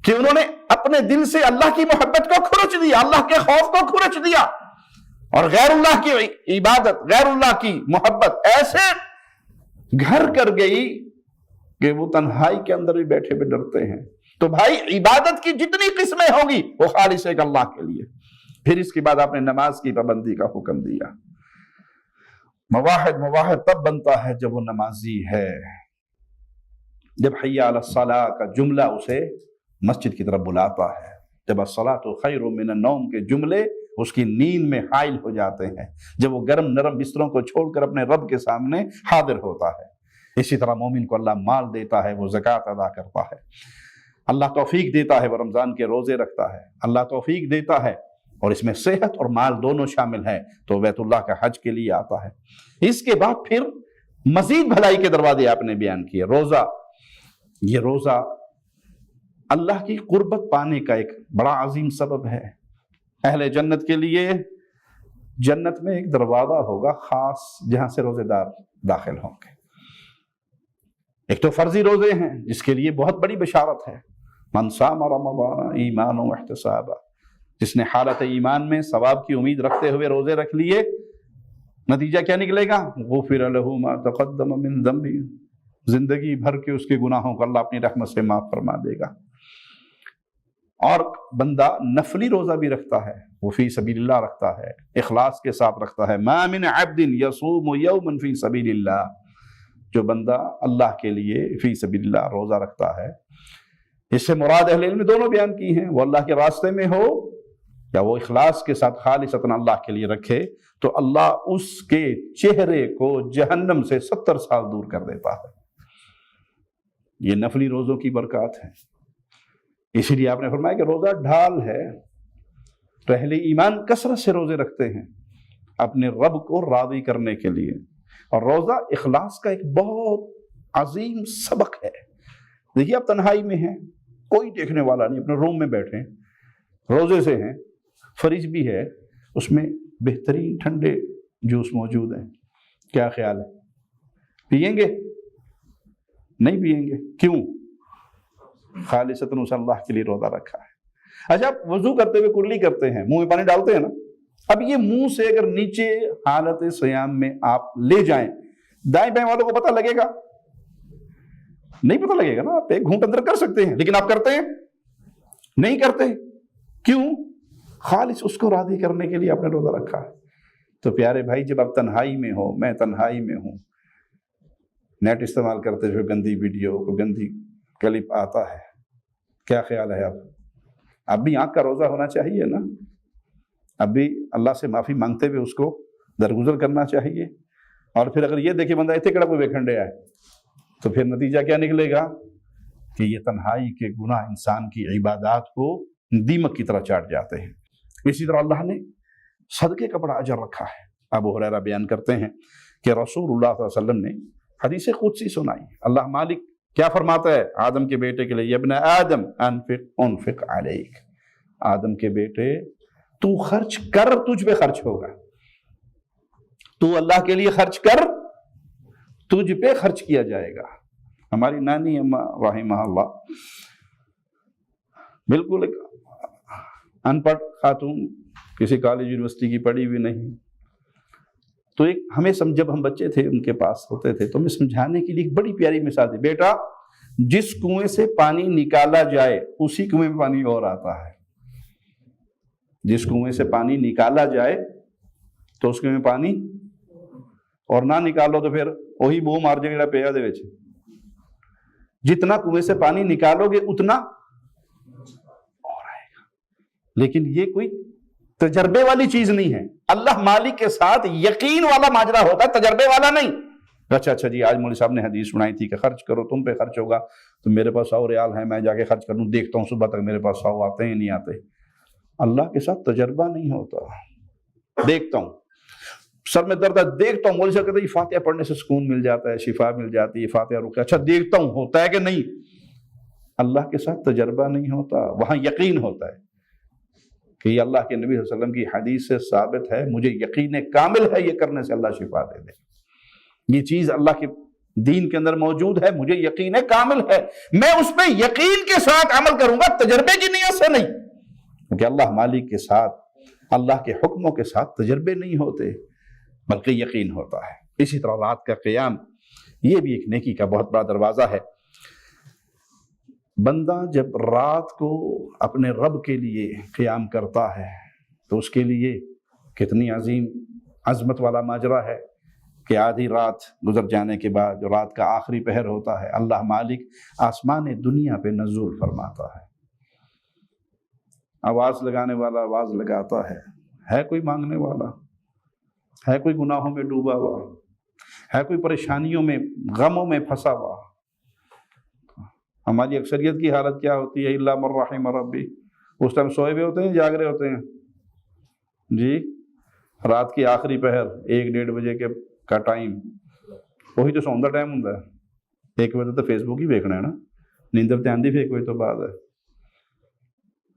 کہ انہوں نے اپنے دل سے اللہ کی محبت کو کھرچ دیا، اللہ کے خوف کو کھرچ دیا، اور غیر اللہ کی عبادت، غیر اللہ کی محبت ایسے گھر کر گئی کہ وہ تنہائی کے اندر بھی بیٹھے ہوئے ڈرتے ہیں۔ تو بھائی عبادت کی جتنی قسمیں ہوں گی وہ خالص ایک اللہ کے لیے۔ پھر اس کے بعد آپ نے نماز کی پابندی کا حکم دیا۔ مواحد تب بنتا ہے جب وہ نمازی ہے، جب حی علی الصلاۃ کا جملہ اسے مسجد کی طرف بلاتا ہے، جب الصلاۃ خیر من النوم کے جملے اس کی نیند میں حائل ہو جاتے ہیں جب وہ گرم نرم بستروں کو چھوڑ کر اپنے رب کے سامنے حاضر ہوتا ہے۔ اسی طرح مومن کو اللہ مال دیتا ہے، وہ زکوٰۃ ادا کرتا ہے، اللہ توفیق دیتا ہے، وہ رمضان کے روزے رکھتا ہے، اللہ توفیق دیتا ہے، اور اس میں صحت اور مال دونوں شامل ہیں تو بیت اللہ کا حج کے لیے آتا ہے۔ اس کے بعد پھر مزید بھلائی کے دروازے آپ نے بیان کیے۔ روزہ، یہ روزہ اللہ کی قربت پانے کا ایک بڑا عظیم سبب ہے۔ اہل جنت کے لیے جنت میں ایک دروازہ ہوگا خاص جہاں سے روزے دار داخل ہوں گے۔ ایک تو فرضی روزے ہیں جس کے لیے بہت بڑی بشارت ہے، من صام رمضان ایمانا واحتسابا، جس نے حالت ایمان میں ثواب کی امید رکھتے ہوئے روزے رکھ لیے، نتیجہ کیا نکلے گا؟ غفر له ما تقدم من ذنبہ، زندگی بھر کے اس کے گناہوں کو اللہ اپنی رحمت سے معاف فرما دے گا۔ اور بندہ نفلی روزہ بھی رکھتا ہے، وہ فی سبیل اللہ رکھتا ہے، اخلاص کے ساتھ رکھتا ہے۔ ما من عبد یصوم یوما فی سبیل اللہ، جو بندہ اللہ کے لیے فی سبیل اللہ روزہ رکھتا ہے، اس سے مراد اہل علم نے دونوں بیان کی ہیں، وہ اللہ کے راستے میں ہو یا وہ اخلاص کے ساتھ خالصتاً اللہ کے لیے رکھے تو اللہ اس کے چہرے کو جہنم سے 70 سال دور کر دیتا ہے۔ یہ نفلی روزوں کی برکات ہے۔ اسی لیے آپ نے فرمایا کہ روزہ ڈھال ہے، تو اہل ایمان کثرت سے روزے رکھتے ہیں اپنے رب کو راضی کرنے کے لیے، اور روزہ اخلاص کا ایک بہت عظیم سبق ہے۔ دیکھیے آپ تنہائی میں ہیں، کوئی دیکھنے والا نہیں، اپنے روم میں بیٹھے ہیں، روزے سے ہیں، فریج بھی ہے، اس میں بہترین ٹھنڈے جوس موجود ہیں، کیا خیال ہے؟ پئیں گے؟ نہیں پئیں گے، کیوں؟ خالصتاً اس اللہ کے لیے روزہ رکھا ہے۔ اچھا، وضو کرتے ہوئے کلی کرتے ہیں، منہ میں پانی ڈالتے ہیں نا، اب یہ منہ سے اگر نیچے حالت سیام میں آپ لے جائیں، دائیں بائیں والوں کو پتہ لگے گا؟ نہیں پتہ لگے گا نا، آپ ایک گھونٹ اندر کر سکتے ہیں، لیکن آپ کرتے ہیں؟ نہیں کرتے، کیوں؟ خالص اس کو راضی کرنے کے لیے آپ نے روزہ رکھا ہے۔ تو پیارے بھائی، جب آپ تنہائی میں ہو، میں تنہائی میں ہوں، نیٹ استعمال کرتے ہوئے گندی ویڈیو کو گندی کلپ آتا ہے، کیا خیال ہے آپ؟ اب بھی آنکھ کا روزہ ہونا چاہیے نا، اب بھی اللہ سے معافی مانگتے ہوئے اس کو درگزر کرنا چاہیے۔ اور پھر اگر یہ دیکھے بندہ اتنے کڑا کوئی ویکھنڈے آئے تو پھر نتیجہ کیا نکلے گا کہ یہ تنہائی کے گناہ انسان کی عبادات کو دیمک کی طرح چاٹ جاتے ہیں۔ اسی طرح اللہ نے صدقے کا بڑا اجر رکھا ہے۔ ابو ہریرہ بیان کرتے ہیں کہ رسول اللہ صلی اللہ علیہ وسلم نے حدیث قدسی سنائی، اللہ مالک کیا فرماتا ہے آدم کے بیٹے کے لیے، یا ابن آدم انفق علیک، آدم کے بیٹے تو خرچ کر، تجھ پہ خرچ ہوگا، تو اللہ کے لیے خرچ کر، تجھ پہ خرچ کیا جائے گا۔ ہماری نانی اماں رحمہ اللہ بالکل ایک ان پڑھ خاتون، کسی کالج یونیورسٹی کی پڑھی ہوئی نہیں، تو ایک ہمیں جب ہم بچے تھے ان کے پاس ہوتے تھے تو ہمیں سمجھانے کے لیے ایک بڑی پیاری مثال تھی، بیٹا جس کنویں سے پانی نکالا جائے اسی کنویں میں پانی اور آتا ہے، جس کنویں سے پانی نکالا جائے تو اس کنویں میں پانی، اور نہ نکالو تو پھر وہی بو مار جائے گا پیا دے وچ۔ جتنا کنویں سے پانی نکالو گے اتنا اور آئے گا، لیکن یہ کوئی تجربے والی چیز نہیں ہے۔ اللہ مالک کے ساتھ یقین والا ماجرا ہوتا ہے، تجربے والا نہیں۔ اچھا جی، آج مولوی صاحب نے حدیث سنائی تھی کہ خرچ کرو، تم پہ خرچ ہوگا، تو میرے پاس 100 ریال ہے، میں جا کے خرچ کر لوں، دیکھتا ہوں صبح تک میرے پاس 100 آتے ہیں نہیں آتے۔ اللہ کے ساتھ تجربہ نہیں ہوتا، دیکھتا ہوں سر میں درد ہے، دیکھتا ہوں، مولوی صاحب کہتے ہیں یہ فاتحہ پڑھنے سے سکون مل جاتا ہے، شفا مل جاتی ہے، فاتحہ رکھا، اچھا دیکھتا ہوں ہوتا ہے کہ نہیں۔ اللہ کے ساتھ تجربہ نہیں ہوتا، وہاں یقین ہوتا ہے کہ یہ اللہ کے نبی صلی اللہ علیہ وسلم کی حدیث سے ثابت ہے، مجھے یقین کامل ہے یہ کرنے سے اللہ شفا دے دے، یہ چیز اللہ کے دین کے اندر موجود ہے، مجھے یقین کامل ہے، میں اس پہ یقین کے ساتھ عمل کروں گا، تجربے کی نیت سے نہیں، کیونکہ اللہ مالک کے ساتھ، اللہ کے حکموں کے ساتھ تجربے نہیں ہوتے بلکہ یقین ہوتا ہے۔ اسی طرح رات کا قیام، یہ بھی ایک نیکی کا بہت بڑا دروازہ ہے۔ بندہ جب رات کو اپنے رب کے لیے قیام کرتا ہے تو اس کے لیے کتنی عظیم عظمت والا ماجرا ہے کہ آدھی رات گزر جانے کے بعد جو رات کا آخری پہر ہوتا ہے، اللہ مالک آسمان دنیا پہ نزول فرماتا ہے، آواز لگانے والا آواز لگاتا ہے، ہے کوئی مانگنے والا؟ ہے کوئی گناہوں میں ڈوبا ہوا؟ ہے کوئی پریشانیوں میں غموں میں پھنسا ہوا؟ ہماری اکثریت کی حالت کیا ہوتی ہے؟ الا من رحم ربی، اس ٹائم سوئے ہوئے ہوتے ہیں، جاگ رہے ہوتے ہیں جی؟ رات کی آخری پہر 1-1:30 بجے کا ٹائم، وہی تو سون دا ٹائم ہوں 1 بجے تو فیس بک ہی دیکھنا ہے نا، نیندر دھیان دی پھر کوئی تو بات ہے۔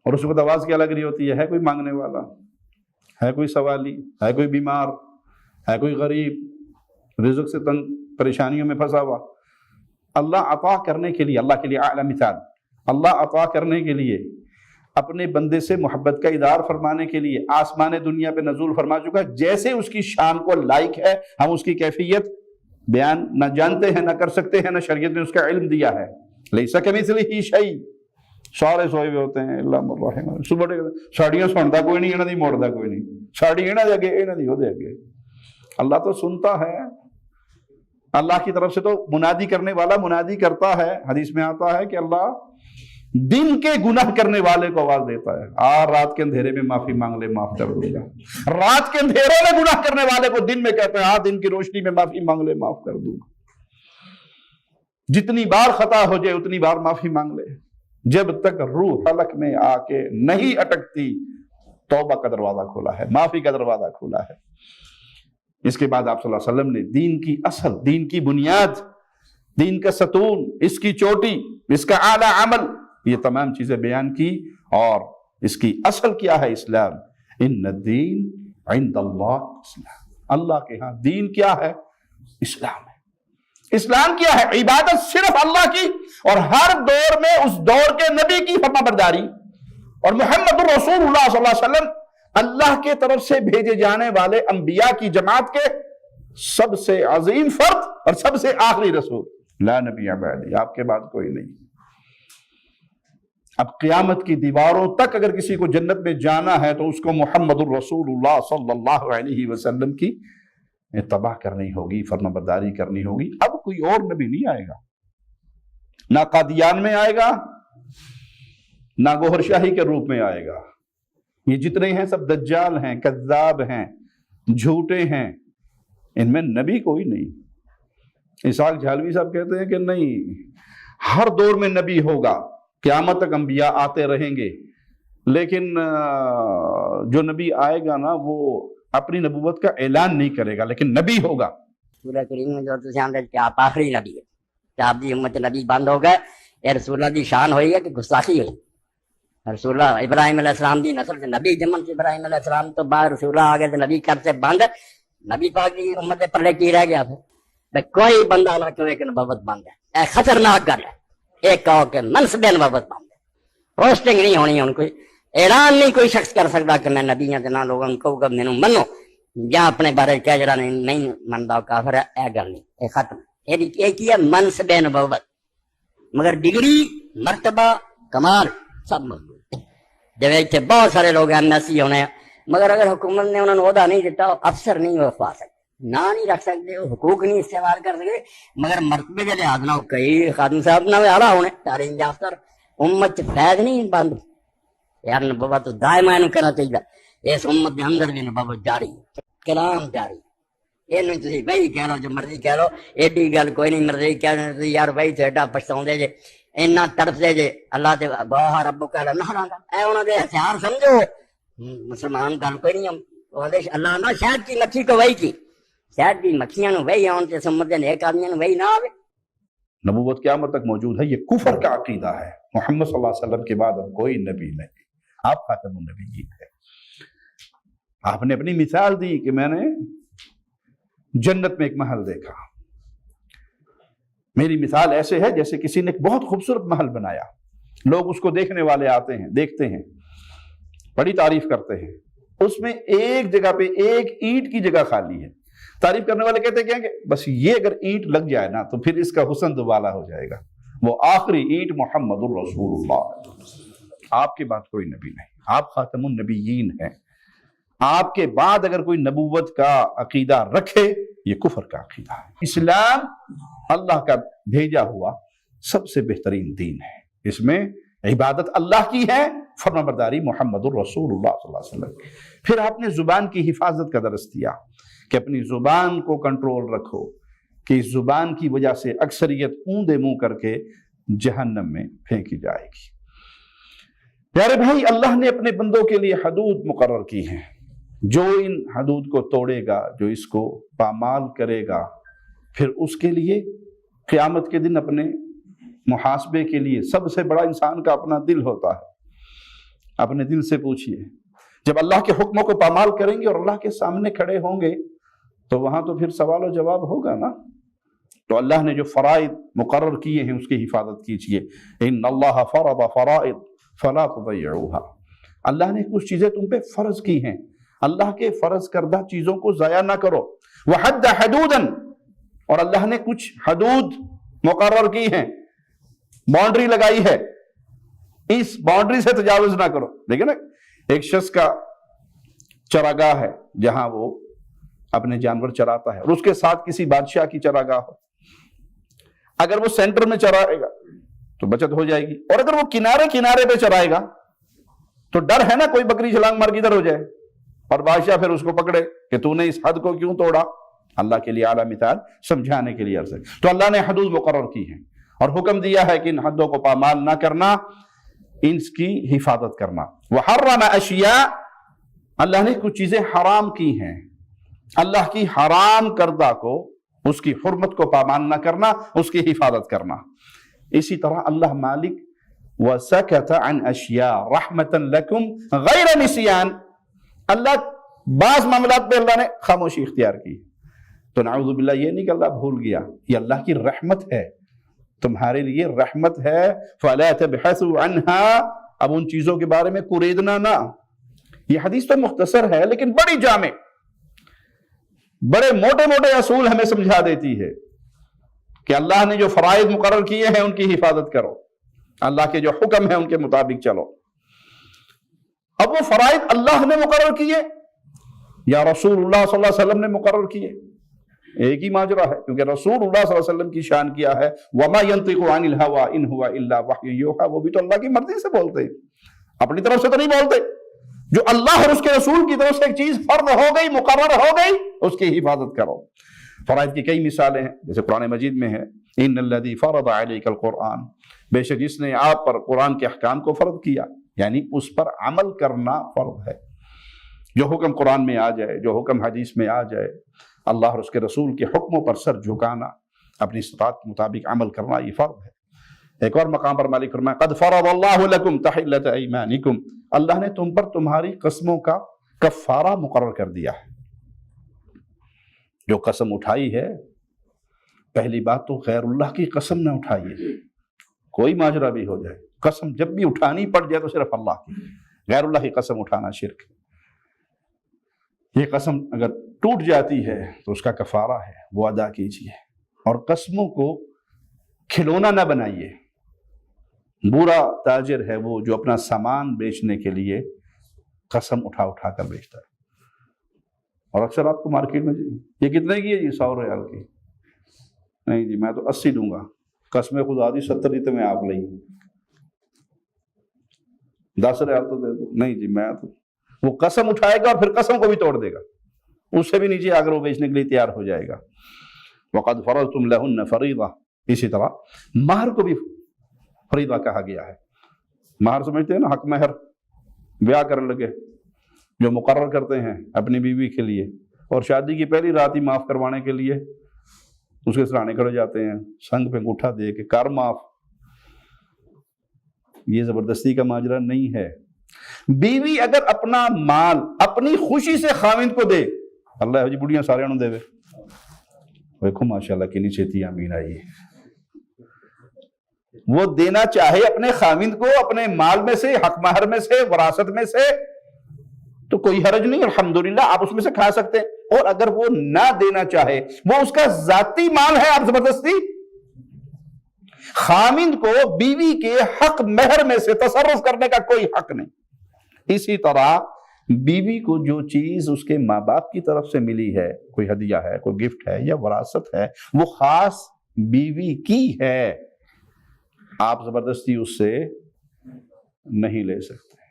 اور اس وقت آواز کیا لگ رہی ہوتی ہے کوئی مانگنے والا؟ ہے کوئی سوالی؟ ہے کوئی بیمار؟ ہے کوئی غریب رزق سے تنگ پریشانیوں میں پھنسا ہوا؟ اللہ عطا کرنے کے لیے، اللہ کے لیے اعلی مثال، اللہ عطا کرنے کے لیے، اپنے بندے سے محبت کا اظہار فرمانے کے لیے آسمان دنیا پہ نزول فرما چکا، جیسے اس کی شان کو لائق ہے ہم اس کی کیفیت بیان نہ جانتے ہیں، نہ کر سکتے ہیں، نہ شریعت نے اس کا علم دیا ہے۔ لیسا کمثلہ شیء، سارے سوئے ہوئے ہوتے ہیں اللہ الرحیم، صبح ساڑیاں سنتا کوئی نہیں، انہاں دی موڑتا کوئی نہیں، ساڑی انہاں دے اگے انہاں دی اودے اگے۔ اللہ تو سنتا ہے، اللہ کی طرف سے تو منادی کرنے والا منادی کرتا ہے۔ حدیث میں آتا ہے کہ اللہ دن کے گناہ کرنے والے کو آواز دیتا ہے، رات کے اندھیرے میں معافی مانگ لے معاف کر دوں گا۔ رات کے اندھیرے میں گناہ کرنے والے کو دن میں کہتا ہے دن کی روشنی میں معافی مانگ لے معاف کر دوں گا۔ جتنی بار خطا ہو جائے اتنی بار معافی مانگ لے، جب تک روح حلق میں آ کے نہیں اٹکتی توبہ کا دروازہ کھولا ہے، معافی کا دروازہ کھولا ہے۔ اس کے بعد آپ صلی اللہ علیہ وسلم نے دین کی اصل، دین کی بنیاد، دین کا ستون، اس کی چوٹی، اس کا اعلیٰ عمل، یہ تمام چیزیں بیان کی۔ اور اس کی اصل کیا ہے؟ اسلام۔ ان الدین عند اللہ اسلام، اللہ کے ہاں دین کیا ہے؟ اسلام ہے۔ اسلام کیا ہے؟ عبادت صرف اللہ کی، اور ہر دور میں اس دور کے نبی کی فرمانبرداری، اور محمد الرسول اللہ صلی اللہ علیہ وسلم اللہ کے طرف سے بھیجے جانے والے انبیاء کی جماعت کے سب سے عظیم فرد اور سب سے آخری رسول۔ لا نبی بعدی، آپ کے بعد کوئی نہیں۔ اب قیامت کی دیواروں تک اگر کسی کو جنت میں جانا ہے تو اس کو محمد الرسول اللہ صلی اللہ علیہ وسلم کی اتباع کرنی ہوگی، فرمانبرداری کرنی ہوگی۔ اب کوئی اور نبی نہیں آئے گا، نہ قادیان میں آئے گا، نہ گوہر شاہی کے روپ میں آئے گا۔ یہ جتنے ہیں سب دجال ہیں، کذاب ہیں، جھوٹے ہیں، ان میں نبی کوئی نہیں۔ اسحاق جھالوی صاحب کہتے ہیں کہ نہیں، ہر دور میں نبی ہوگا، قیامت تک انبیاء آتے رہیں گے، لیکن جو نبی آئے گا نا وہ اپنی نبوت کا اعلان نہیں کرے گا، لیکن نبی ہوگا۔ سورہ کریم میں جو تساں کہ آپ آخری نبی ہے، کہ آپ دی امت نبی بند ہو گئے، یہ رسول اللہ دی شان ہوئی ہے کہ گستاخی ہوئی۔ رسول اللہ ابراہیم علیہ السلام دی نسل سے نبی جمن سے ابراہیم علیہ السلام تو بعد رسول اللہ آگے تو نبی کر سے بند، نبی پاک دی امت دے پلے کی رہ گیا پھر؟ کوئی بندہ نہ کہے کہ نبوت بند ہے، اے خطرناک گل ہے۔ ایک کہو کہ منصب نبوت بند ہے، پوسٹنگ نہیں ہونی، ان کوئی اعلان نہیں کوئی شخص کر سکتا کہ میں نبی ہوں، نہ لوگوں کو کہو کہ مینوں منو، یا اپنے بارے کیا جڑا نہیں منتا کافر ہے، اے گل نہیں، اے ختم۔ یہ کی ہے منصب نبوت، مگر ڈگری، مرتبہ، کمال سب موجود۔ جب اتنے بہت سارے لوگ ایم ایس سی ہونے، مگر اگر حکومت نے انہوں نے عہدہ نہیں دیتا، افسر نہیں وہ پا سکتے، نہ نہیں رکھ سکتے، حقوق نہیں استعمال کر سکتے، مگر مرتبے کے لحاظ نہ کئی خادم صاحب نہ اعلیٰ ہونے، تعلیم یافتہ امت فیض نہیں بند۔ یار نبوت دائما انہوں کہنا چاہیے، اس امت کے اندر بھی نبوت جاری، کلام جاری۔ یہ تھی بھائی کہہ لو جو مرضی کہہ لو، ایڈی گل کوئی نہیں، مرضی کہہ یار بھائی تھوڑا پچھتاؤں جے، اینا طرف دے جے اللہ تے گواہ رب کہہ نہ ہلانا، اے انہوں دے ہتھیار سمجھو۔ مسلمان گل کوئی نہیں، اللہ نہ شہد کی مکھی کو وہی کی، شہد کی مکھیاں نو وہی آن تے سمجھ دے نیک آدمیاں نو وہی نہ آوے۔ نبوت قیامت تک موجود ہے، یہ کفر کا عقیدہ ہے۔ محمد صلی اللہ علیہ وسلم کے بعد اب کوئی نبی نہیں، آپ خاتم النبیین ہے۔ آپ نے اپنی مثال دی کہ میں نے جنت میں ایک محل دیکھا، میری مثال ایسے ہے جیسے کسی نے ایک بہت خوبصورت محل بنایا، لوگ اس کو دیکھنے والے آتے ہیں، دیکھتے ہیں، بڑی تعریف کرتے ہیں، اس میں ایک جگہ پہ ایک اینٹ کی جگہ خالی ہے۔ تعریف کرنے والے کہتے ہیں کہ بس یہ اگر اینٹ لگ جائے نا تو پھر اس کا حسن دوبالا ہو جائے گا۔ وہ آخری اینٹ محمد الرسول اللہ، آپ کے بعد کوئی نبی نہیں، آپ خاتم النبیین ہیں۔ آپ کے بعد اگر کوئی نبوت کا عقیدہ رکھے یہ کفر کا عقیدہ ہے۔ اسلام اللہ کا بھیجا ہوا سب سے بہترین دین ہے، اس میں عبادت اللہ کی ہے، فرما برداری محمد الرسول اللہ صلی اللہ علیہ وسلم کی۔ پھر آپ نے زبان کی حفاظت کا درس دیا کہ اپنی زبان کو کنٹرول رکھو کہ اس زبان کی وجہ سے اکثریت اوندا منہ کر کے جہنم میں پھینکی جائے گی۔ پیارے بھائی، اللہ نے اپنے بندوں کے لیے حدود مقرر کی ہیں، جو ان حدود کو توڑے گا، جو اس کو پامال کرے گا، پھر اس کے لیے قیامت کے دن اپنے محاسبے کے لیے سب سے بڑا انسان کا اپنا دل ہوتا ہے۔ اپنے دل سے پوچھئے، جب اللہ کے حکموں کو پامال کریں گے اور اللہ کے سامنے کھڑے ہوں گے تو وہاں تو پھر سوال و جواب ہوگا نا۔ تو اللہ نے جو فرائض مقرر کیے ہیں اس کی حفاظت کیجئے۔ ان اللہ فرض فرائض فلا تضيعوها، اللہ نے کچھ چیزیں تم پہ فرض کی ہیں، اللہ کے فرض کردہ چیزوں کو ضائع نہ کرو۔ وحد حدودا، اور اللہ نے کچھ حدود مقرر کی ہیں، باؤنڈری لگائی ہے، اس باؤنڈری سے تجاوز نہ کرو۔ دیکھیں نا، ایک شخص کا چراگاہ ہے جہاں وہ اپنے جانور چراتا ہے، اور اس کے ساتھ کسی بادشاہ کی چراگاہ ہو، اگر وہ سینٹر میں چرائے گا تو بچت ہو جائے گی، اور اگر وہ کنارے کنارے پہ چرائے گا تو ڈر ہے نا کوئی بکری چھلانگ مار کے ادھر ہو جائے اور بادشاہ پھر اس کو پکڑے کہ تو نے اس حد کو کیوں توڑا۔ اللہ کے لیے اعلیٰ مثال سمجھانے کے لیے عرض ہے۔ تو اللہ نے حدود مقرر کی ہیں اور حکم دیا ہے کہ ان حدوں کو پامال نہ کرنا، ان کی حفاظت کرنا۔ وحرم اشیاء، اللہ نے کچھ چیزیں حرام کی ہیں، اللہ کی حرام کردہ کو، اس کی حرمت کو پامال نہ کرنا، اس کی حفاظت کرنا۔ اسی طرح اللہ مالک وَسَكَتَ عَنْ أَشْيَاءَ رَحْمَةً لَكُمْ غَيْرَ نِسْيَانٍ، اللہ بعض معاملات پہ اللہ نے خاموشی اختیار کی۔ تو نعوذ باللہ یہ نہیں کہ اللہ بھول گیا، یہ اللہ کی رحمت ہے، تمہارے لیے رحمت ہے۔ فَلَا تَبْحَثُوا عَنْهَا، اب ان چیزوں کے بارے میں کوریدنا نہ۔ یہ حدیث تو مختصر ہے لیکن بڑی جامع، بڑے موٹے موٹے اصول ہمیں سمجھا دیتی ہے کہ اللہ نے جو فرائض مقرر کیے ہیں ان کی حفاظت کرو، اللہ کے جو حکم ہیں ان کے مطابق چلو۔ اب وہ فرائض اللہ نے مقرر کیے یا رسول اللہ صلی اللہ علیہ وسلم نے مقرر کیے، ایک ہی ماجرا ہے، کیونکہ رسول اللہ صلی اللہ علیہ وسلم کی شان کیا ہے وَمَا يَنطِقُ عَنِ الْهَوَىٰ إِنْ هُوَ إِلَّا وَحْيٌ يُوحَىٰ، وہ بھی تو اللہ کی مرضی سے بولتے ہیں، اپنی طرف سے تو نہیں بولتے۔ جو اللہ اور اس کے رسول کی طرف سے ایک چیز فرض ہو گئی، مقرر ہو گئی، اس کی حفاظت کرو۔ فرائض کی کئی مثالیں ہیں، جیسے قرآن مجید میں ہے إِنَّ الَّذِي فَرَضَ عَلَيْكَ الْقُرْآنَ، بے شک جس نے آپ پر قرآن کے احکام کو فرض کیا، یعنی اس پر عمل کرنا فرض ہے۔ جو حکم قرآن میں آ جائے، جو حکم حدیث میں آ جائے، اللہ اور اس کے رسول کے حکموں پر سر جھکانا، اپنی استطاعت کے مطابق عمل کرنا، یہ فرض ہے۔ ایک اور مقام پر مالک فرمایا قد فرض اللہ لکم تحلۃ ایمانکم، اللہ نے تم پر تمہاری قسموں کا کفارہ مقرر کر دیا ہے۔ جو قسم اٹھائی ہے، پہلی بات تو غیر اللہ کی قسم نہ اٹھائیے، کوئی ماجرا بھی ہو جائے، قسم جب بھی اٹھانی پڑ جائے تو صرف اللہ کی، غیر اللہ کی قسم اٹھانا شرک۔ یہ قسم اگر ٹوٹ جاتی ہے تو اس کا کفارہ ہے، وہ ادا کیجیے، اور قسموں کو کھلونا نہ بنائیے۔ برا تاجر ہے وہ جو اپنا سامان بیچنے کے لیے قسم اٹھا اٹھا کر بیچتا ہے، اور اکثر آپ کو مارکیٹ میں یہ کتنے کی ہے جی؟ 100 ریال کی، نہیں جی میں تو 80 دوں گا، قسم خدا دی 70 دی تو میں آپ لیں، 10 ریال تو دے دو، نہیں جی میں تو، وہ قسم اٹھائے گا اور پھر قسم کو بھی توڑ دے گا، اس سے بھی نیچے اگر وہ بیچنے کے لیے تیار ہو جائے گا۔ وَقَدْ فَرَضْتُمْ لَهُنَّ فَرِيضَةً، اسی طرح مہر کو بھی فریضہ کہا گیا ہے۔ مہر سمجھتے ہیں نا، حق مہر، بیاہ کرنے لگے جو مقرر کرتے ہیں اپنی بیوی کے لیے، اور شادی کی پہلی رات ہی معاف کروانے کے لیے اس کے سرانے کھڑے جاتے ہیں، سنگ پہ انگوٹھا دے کے کر معاف۔ یہ زبردستی کا ماجرا نہیں ہے۔ بیوی اگر اپنا مال اپنی خوشی سے خاوند کو دے، اللہ جی بڑیاں سارے انہوں دے وے، دیکھو ماشاءاللہ کنی چھیتی آمین آئی، وہ دینا چاہے اپنے خاوند کو اپنے مال میں سے، حق مہر میں سے، وراثت میں سے، تو کوئی حرج نہیں، الحمدللہ آپ اس میں سے کھا سکتے ہیں۔ اور اگر وہ نہ دینا چاہے، وہ اس کا ذاتی مال ہے، آپ زبردستی خاوند کو بیوی کے حق مہر میں سے تصرف کرنے کا کوئی حق نہیں۔ اسی طرح بیوی کو جو چیز اس کے ماں باپ کی طرف سے ملی ہے، کوئی ہدیہ ہے، کوئی گفٹ ہے یا وراثت ہے، وہ خاص بیوی کی ہے، آپ زبردستی اس سے نہیں لے سکتے.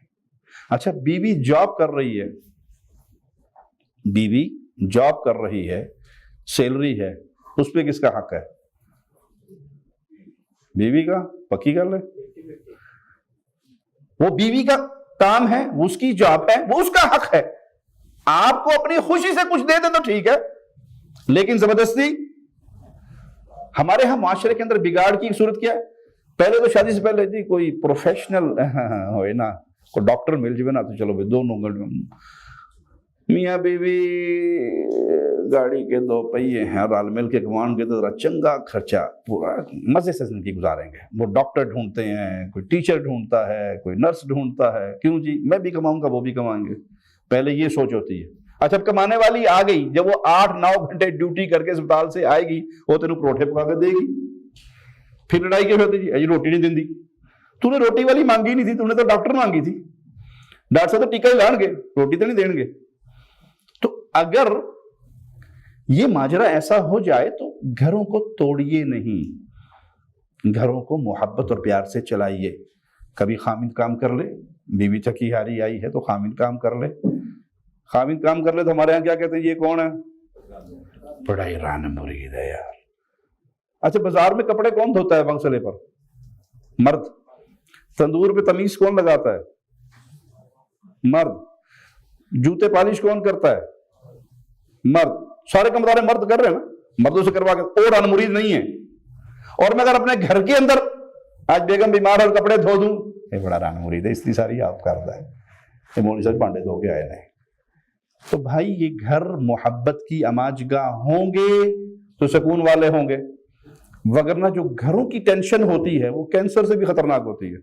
اچھا بیوی جاب کر رہی ہے, بیوی جاب کر رہی ہے, سیلری ہے, اس پہ کس کا حق ہے؟ بیوی کا. پکی کر لے, وہ بیوی کا کام ہے, وہ اس کی جاب ہے, وہ اس کا حق ہے. آپ کو اپنی خوشی سے کچھ دے دے تو ٹھیک ہے, لیکن زبردستی. ہمارے ہاں معاشرے کے اندر بگاڑ کی صورت کیا ہے؟ پہلے تو شادی سے پہلے جی کوئی پروفیشنل ہوئے نا, کوئی ڈاکٹر مل جائے نا تو چلو بھائی دونوں میاں بیوی گاڑی کے 2 پہیے ہیں, رال مل کے کمان کے تو ذرا چنگا خرچہ پورا مزے سے زندگی گزاریں گے. وہ ڈاکٹر ڈھونڈتے ہیں, کوئی ٹیچر ڈھونڈتا ہے, کوئی نرس ڈھونڈتا ہے. کیوں جی؟ میں بھی کماؤں گا وہ بھی کمائیں گے. پہلے یہ سوچ ہوتی ہے. اچھا اب کمانے والی آ گئی, جب وہ 8-9 گھنٹے ڈیوٹی کر کے اسپتال سے آئے گی, وہ تینوں پروٹھے پکا کے دے گی. پھر لڑائی کیوں ہوتی جی روٹی نہیں دیں دی. تو نے روٹی والی مانگی نہیں تھی, تو نے تو ڈاکٹر مانگی تھی. ڈاکٹر صاحب تو ٹیکا ہی لان گے, روٹی تو نہیں دیں گے. تو اگر یہ ماجرا ایسا ہو جائے تو گھروں کو توڑیے نہیں, گھروں کو محبت اور پیار سے چلائیے. کبھی خامد کام کر لے, بیوی تھکی ہاری آئی ہے تو خامد کام کر لے. خامد کام کر لے تو ہمارے ہاں کیا کہتے ہیں, یہ کون ہے؟ بڑا ہی ران مرید ہے یار. اچھا بازار میں کپڑے کون دھوتا ہے بنگسلے پر؟ مرد. تندور پہ تمیز کون لگاتا ہے؟ مرد. جوتے پالش کون کرتا ہے؟ مرد. سارے کام سارے مرد کر رہے ہیں نا, مردوں سے کروا کے. اور ران مرید نہیں ہے. اور میں اگر اپنے گھر کے اندر آج بیگم بیمار اور کپڑے دھو دوں, یہ بڑا ران مرید ہے, اس لیے ساری آپ کرتا ہے, یہ مولوی صاحب پانڈے دھو کے آئے نہیں. تو بھائی یہ گھر محبت کی اماج گاہ ہوں گے تو سکون والے ہوں گے, وگرنہ جو گھروں کی ٹینشن ہوتی ہے وہ کینسر سے بھی خطرناک ہوتی ہے.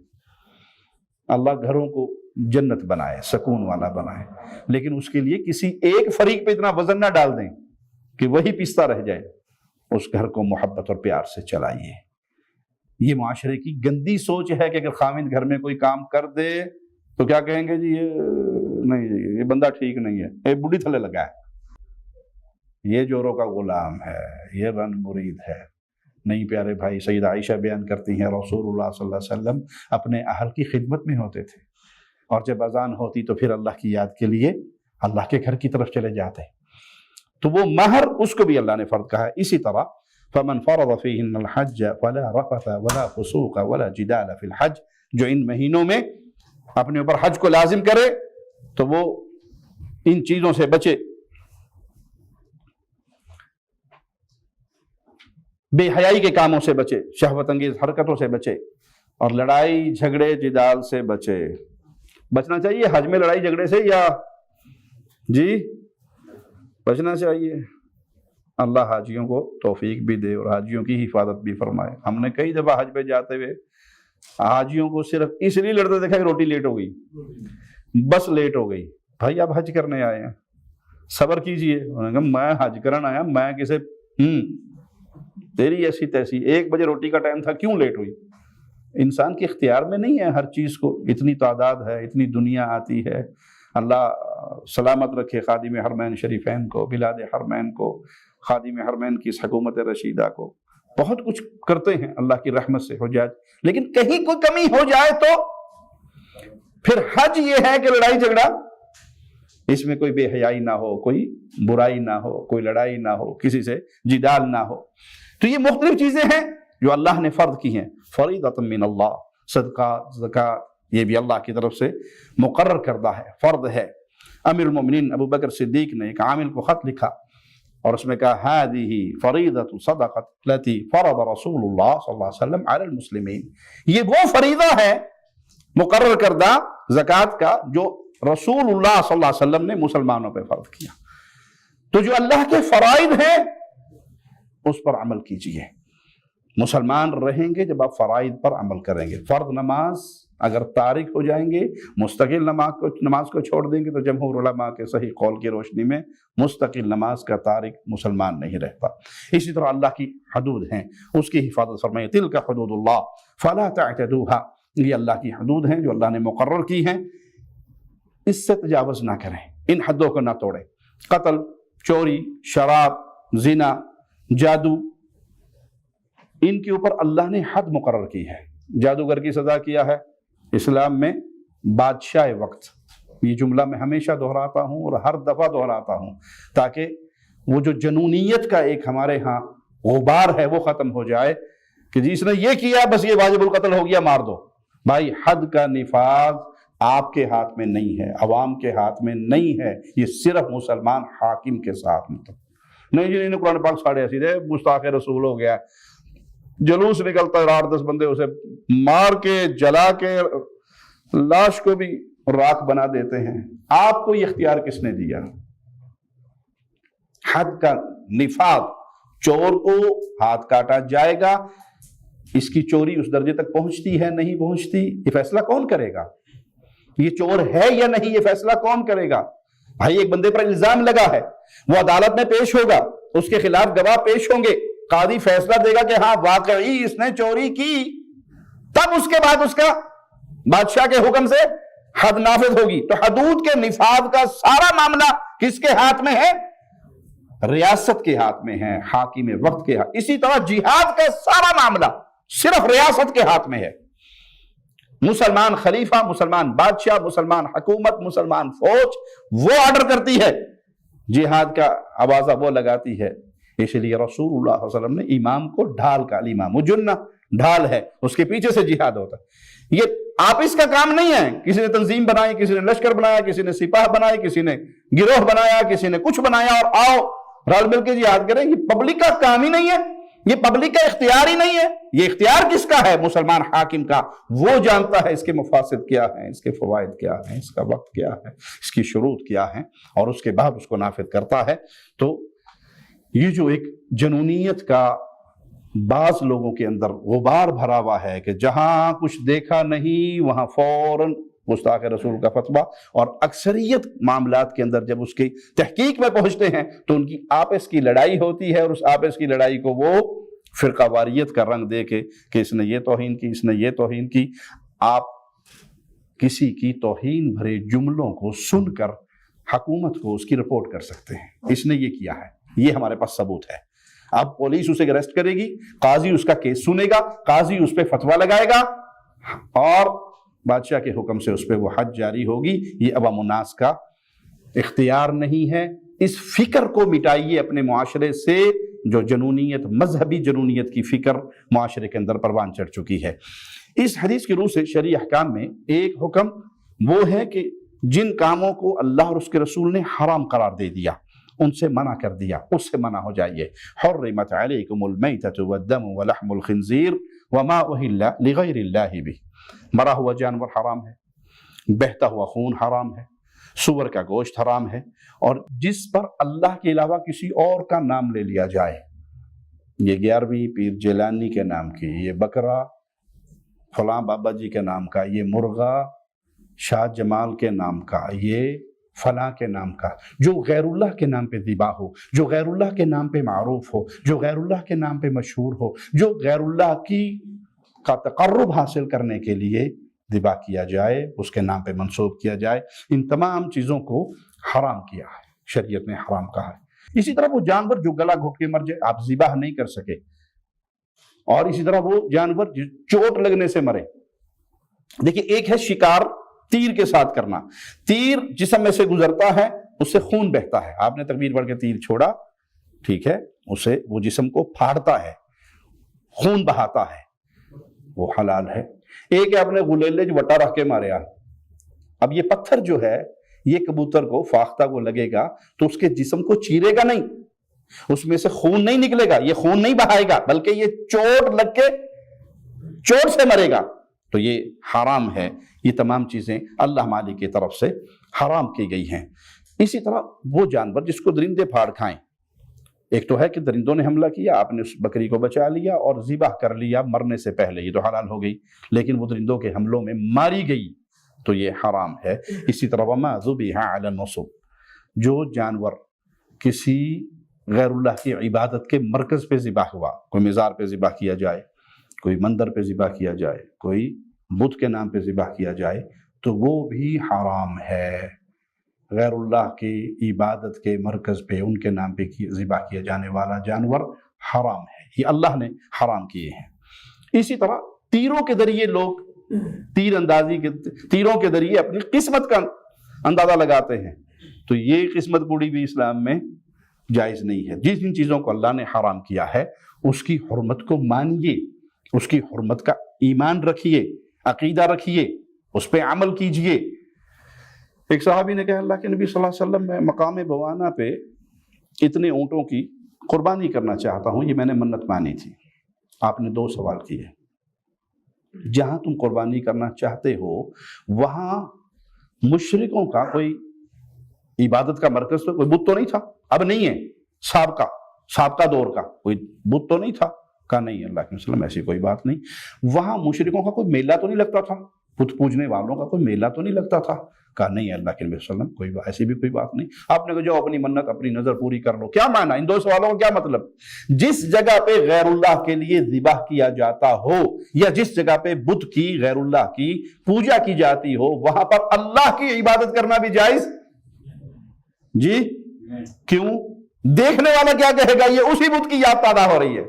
اللہ گھروں کو جنت بنائے, سکون والا بنائے, لیکن اس کے لیے کسی ایک فریق پہ اتنا وزن نہ ڈال دیں کہ وہی پیستا رہ جائے. اس گھر کو محبت اور پیار سے چلائیے. یہ معاشرے کی گندی سوچ ہے کہ اگر خامد گھر میں کوئی کام کر دے تو کیا کہیں گے جی, یہ نہیں جی یہ بندہ ٹھیک نہیں ہے, یہ بڈھی تھلے لگا ہے, یہ جوروں کا غلام ہے, یہ رن مرید ہے. نہیں پیارے بھائی, سیدہ عائشہ بیان کرتی ہیں رسول اللہ صلی اللہ علیہ وسلم اپنے اہل کی خدمت میں ہوتے تھے, اور جب اذان ہوتی تو پھر اللہ کی یاد کے لیے اللہ کے گھر کی طرف چلے جاتے. تو وہ مہر اس کو بھی اللہ نے فرض کہا ہے. اسی طرح فمن فرض فیہن الحج فلا رفث ولا فسوق ولا جدال فی الحج, جو ان مہینوں میں اپنے اوپر حج کو لازم کرے تو وہ ان چیزوں سے بچے, بے حیائی کے کاموں سے بچے, شہوت انگیز حرکتوں سے بچے, اور لڑائی جھگڑے جدال سے بچے. بچنا چاہیے حج میں لڑائی جھگڑے سے, یا جی بچنا چاہیے. اللہ حاجیوں کو توفیق بھی دے اور حاجیوں کی حفاظت بھی فرمائے. ہم نے کئی دفعہ حج پہ جاتے ہوئے حاجیوں کو صرف اس لیے لڑتے دیکھا کہ روٹی لیٹ ہو گئی, بس لیٹ ہو گئی. بھائی آپ حج کرنے آئے ہیں, صبر کیجئے. انہوں نے کہا میں حج کرنے آیا, میں کسے تیری ایسی تیسی, 1 بجے روٹی کا ٹائم تھا, کیوں لیٹ ہوئی؟ انسان کے اختیار میں نہیں ہے ہر چیز کو. اتنی تعداد ہے, اتنی دنیا آتی ہے. اللہ سلامت رکھے خادم حرمین شریفین کو, بلاد حرمین کو, خادم حرمین کی اس حکومت رشیدہ کو. بہت کچھ کرتے ہیں اللہ کی رحمت سے حجاج, لیکن کہیں کوئی کمی ہو جائے تو پھر حج یہ ہے کہ لڑائی جھگڑا, اس میں کوئی بے حیائی نہ ہو, کوئی برائی نہ ہو, کوئی لڑائی نہ ہو, کسی سے جدال نہ ہو. تو یہ مختلف چیزیں ہیں جو اللہ نے فرض کی ہیں. فریضۃ من اللہ, صدقہ زکوٰۃ یہ بھی اللہ کی طرف سے مقرر کردہ ہے, فرض ہے. امیر المومنین ابو بکر صدیق نے ایک عامل کو خط لکھا اور اس میں کہا هذه فریضۃ صدقۃ التي فرض رسول اللہ صلی اللہ علیہ وسلم علی المسلمین. یہ وہ فریضہ ہے مقرر کردہ زکوٰۃ کا جو رسول اللہ صلی اللہ علیہ وسلم نے مسلمانوں پہ فرض کیا. تو جو اللہ کے فرائض ہیں اس پر عمل کیجئے. مسلمان رہیں گے جب آپ فرائض پر عمل کریں گے. فرض نماز اگر تارک ہو جائیں گے, مستقل نماز کو چھوڑ دیں گے, تو جمہور علماء کے صحیح قول کی روشنی میں مستقل نماز کا تارک مسلمان نہیں رہتا. اسی طرح اللہ کی حدود ہیں, اس کی حفاظت فرمائے. تلک حدود اللہ فلا تعتدوها, یہ اللہ کی حدود ہیں جو اللہ نے مقرر کی ہیں, اس سے تجاوز نہ کریں, ان حدوں کو نہ توڑیں. قتل, چوری, شراب, زنا, جادو, ان کے اوپر اللہ نے حد مقرر کی ہے. جادوگر کی سزا کیا ہے اسلام میں بادشاہ وقت، یہ جملہ میں ہمیشہ دہراتا ہوں اور ہر دفعہ دہراتا ہوں تاکہ وہ جو جنونیت کا ایک ہمارے ہاں غبار ہے وہ ختم ہو جائے کہ جس نے یہ کیا بس یہ واجب القتل ہو گیا، مار دو۔ بھائی حد کا نفاذ آپ کے ہاتھ میں نہیں ہے، عوام کے ہاتھ میں نہیں ہے، یہ صرف مسلمان حاکم کے ساتھ نہیں جی نہیں قرآن پاک ساڑھے سیدھے گستاخ رسول ہو گیا، جلوس نکلتا ہے 8-10 بندے اسے مار کے جلا کے لاش کو بھی راکھ بنا دیتے ہیں۔ آپ کو یہ اختیار کس نے دیا؟ حد کا نفاذ، چور کو ہاتھ کاٹا جائے گا، اس کی چوری اس درجے تک پہنچتی ہے نہیں پہنچتی، یہ فیصلہ کون کرے گا؟ یہ چور ہے یا نہیں یہ فیصلہ کون کرے گا؟ بھائی ایک بندے پر الزام لگا ہے، وہ عدالت میں پیش ہوگا، اس کے خلاف گواہ پیش ہوں گے، قاضی فیصلہ دے گا کہ ہاں واقعی اس نے چوری کی، تب اس کے بعد اس کا بادشاہ کے حکم سے حد نافذ ہوگی۔ تو حدود کے نفاذ کا سارا معاملہ کس کے ہاتھ میں ہے؟ ریاست کے ہاتھ میں ہے، حاکم وقت کے ہاتھ۔ اسی طرح جہاد کا سارا معاملہ صرف ریاست کے ہاتھ میں ہے۔ مسلمان خلیفہ، مسلمان بادشاہ، مسلمان حکومت، مسلمان فوج وہ آرڈر کرتی ہے، جہاد کا آوازہ وہ لگاتی ہے۔ اس لیے رسول اللہ صلی اللہ علیہ وسلم نے امام کو ڈھال کا، الامام جنہ ڈھال ہے، اس کے پیچھے سے جہاد ہوتا ہے۔ یہ آپس کا کام نہیں ہے، کسی نے تنظیم بنائی، کسی نے لشکر بنایا، کسی نے سپاہ بنائی، کسی نے گروہ بنایا، کسی نے کچھ بنایا اور آؤ رل مل کے جہاد کریں۔ یہ پبلک کا کام ہی نہیں ہے، یہ پبلک کا اختیار ہی نہیں ہے۔ یہ اختیار کس کا ہے؟ مسلمان حاکم کا۔ وہ جانتا ہے اس کے مفاسد کیا ہیں، اس کے فوائد کیا ہیں، اس کا وقت کیا ہے، اس کی شروط کیا ہیں، اور اس کے بعد اس کو نافذ کرتا ہے۔ تو یہ جو ایک جنونیت کا بعض لوگوں کے اندر غبار بھرا ہوا ہے کہ جہاں کچھ دیکھا نہیں وہاں فوراً گستاخ رسول کا فتویٰ، اور اکثریت معاملات کے اندر جب اس کی تحقیق میں پہنچتے ہیں تو ان کی آپس کی لڑائی ہوتی ہے، اور اس آپس کی لڑائی کو وہ فرقہ واریت کا رنگ دے کے کہ اس نے یہ توہین کی، اس نے یہ توہین کی۔ آپ کسی کی توہین بھرے جملوں کو سن کر حکومت کو اس کی رپورٹ کر سکتے ہیں، اس نے یہ کیا ہے، یہ ہمارے پاس ثبوت ہے۔ اب پولیس اسے اریسٹ کرے گی، قاضی اس کا کیس سنے گا، قاضی اس پہ فتویٰ لگائے گا، اور بادشاہ کے حکم سے اس پہ وہ حد جاری ہوگی۔ یہ عوام الناس کا اختیار نہیں ہے۔ اس فکر کو مٹائیے اپنے معاشرے سے، جو جنونیت، مذہبی جنونیت کی فکر معاشرے کے اندر پروان چڑھ چکی ہے۔ اس حدیث کی روح سے شرعی احکام میں ایک حکم وہ ہے کہ جن کاموں کو اللہ اور اس کے رسول نے حرام قرار دے دیا، ان سے منع کر دیا، اس سے منع ہو جائیے۔ حرمت علیکم المیتۃ والدم ولحم الخنزیر وما اہل لغیر اللہ بہ، مرا ہوا جانور حرام ہے، بہتا ہوا خون حرام ہے، سور کا گوشت حرام ہے، اور جس پر اللہ کے علاوہ کسی اور کا نام لے لیا جائے، یہ 11ویں پیر جیلانی کے نام کی، یہ بکرا فلاں بابا جی کے نام کا، یہ مرغا شاہ جمال کے نام کا، یہ فلاں کے نام کا، جو غیر اللہ کے نام پہ ذبح ہو، جو غیر اللہ کے نام پہ معروف ہو، جو غیر اللہ کے نام پہ مشہور ہو، جو غیر اللہ کا تقرب حاصل کرنے کے لیے ذبح کیا جائے، اس کے نام پہ منسوب کیا جائے، ان تمام چیزوں کو حرام کیا ہے، شریعت نے حرام کہا ہے۔ اسی طرح وہ جانور جو گلا گھٹ کے مر جائے، آپ ذبح نہیں کر سکے، اور اسی طرح وہ جانور جو چوٹ لگنے سے مرے۔ دیکھیں، ایک ہے شکار تیر کے ساتھ کرنا، تیر جسم میں سے گزرتا ہے، اس سے خون بہتا ہے، آپ نے تکبیر پڑھ کے تیر چھوڑا، ٹھیک ہے، اسے وہ جسم کو پھاڑتا ہے، خون بہاتا ہے، وہ حلال ہے۔ ایک ہے آپ نے غلیلے جو وٹا رکھ کے ماریا، اب یہ پتھر جو ہے یہ کبوتر کو فاختہ کو لگے گا تو اس کے جسم کو چیرے گا نہیں، اس میں سے خون نہیں نکلے گا، یہ خون نہیں بہائے گا، بلکہ یہ چوٹ لگ کے چوٹ سے مرے گا، تو یہ حرام ہے۔ یہ تمام چیزیں اللہ مالک کی طرف سے حرام کی گئی ہیں۔ اسی طرح وہ جانور جس کو درندے پھاڑ کھائیں، ایک تو ہے کہ درندوں نے حملہ کیا، آپ نے اس بکری کو بچا لیا اور ذبح کر لیا مرنے سے پہلے، یہ تو حلال ہو گئی، لیکن وہ درندوں کے حملوں میں ماری گئی تو یہ حرام ہے۔ اسی طرح وما ذبح علی النصب، جو جانور کسی غیر اللہ کی عبادت کے مرکز پہ ذبح ہوا، کوئی مزار پہ ذبح کیا جائے، کوئی مندر پہ ذبح کیا جائے، کوئی بت کے نام پہ ذبح کیا جائے، تو وہ بھی حرام ہے۔ غیر اللہ کی عبادت کے مرکز پہ ان کے نام پہ ذبح کیا جانے والا جانور حرام ہے، یہ اللہ نے حرام کیے ہیں۔ اسی طرح تیروں کے ذریعے لوگ تیر اندازی کے تیروں کے ذریعے اپنی قسمت کا اندازہ لگاتے ہیں. تو یہ قسمت پوری بھی اسلام میں جائز نہیں ہے. جن چیزوں کو اللہ نے حرام کیا ہے اس کی حرمت کو مانیے، اس کی حرمت کا ایمان رکھیے، عقیدہ رکھیے، اس پہ عمل کیجئے. ایک صحابی نے کہا اللہ کے نبی صلی اللہ علیہ وسلم، میں مقام بوانا پہ اتنے اونٹوں کی قربانی کرنا چاہتا ہوں، یہ میں نے منت مانی تھی. آپ نے 2 سوال کیے. جہاں تم قربانی کرنا چاہتے ہو وہاں مشرکوں کا کوئی عبادت کا مرکز تو کوئی بت تو نہیں تھا؟ اب نہیں ہے. سابقہ دور کا کوئی بت تو نہیں تھا؟ کہا نہیں اللہ کے وسلم ایسی کوئی بات نہیں. وہاں مشرکوں کا کوئی میلہ تو نہیں لگتا تھا؟ بت پوجنے والوں کا کوئی میلہ تو نہیں لگتا تھا؟ کہا نہیں اللہ کے وسلم کوئی ایسی بھی کوئی بات نہیں. آپ نے کہا جو اپنی منت اپنی نظر پوری کر لو. کیا معنی ان 2 سوالوں کا؟ کیا مطلب؟ جس جگہ پہ غیر اللہ کے لیے ذبح کیا جاتا ہو یا جس جگہ پہ بت کی غیر اللہ کی پوجا کی جاتی ہو وہاں پر اللہ کی عبادت کرنا بھی جائز؟ جی کیوں؟ دیکھنے والا کیا کہے گا یہ اسی بت کی یاد پیدا ہو رہی ہے.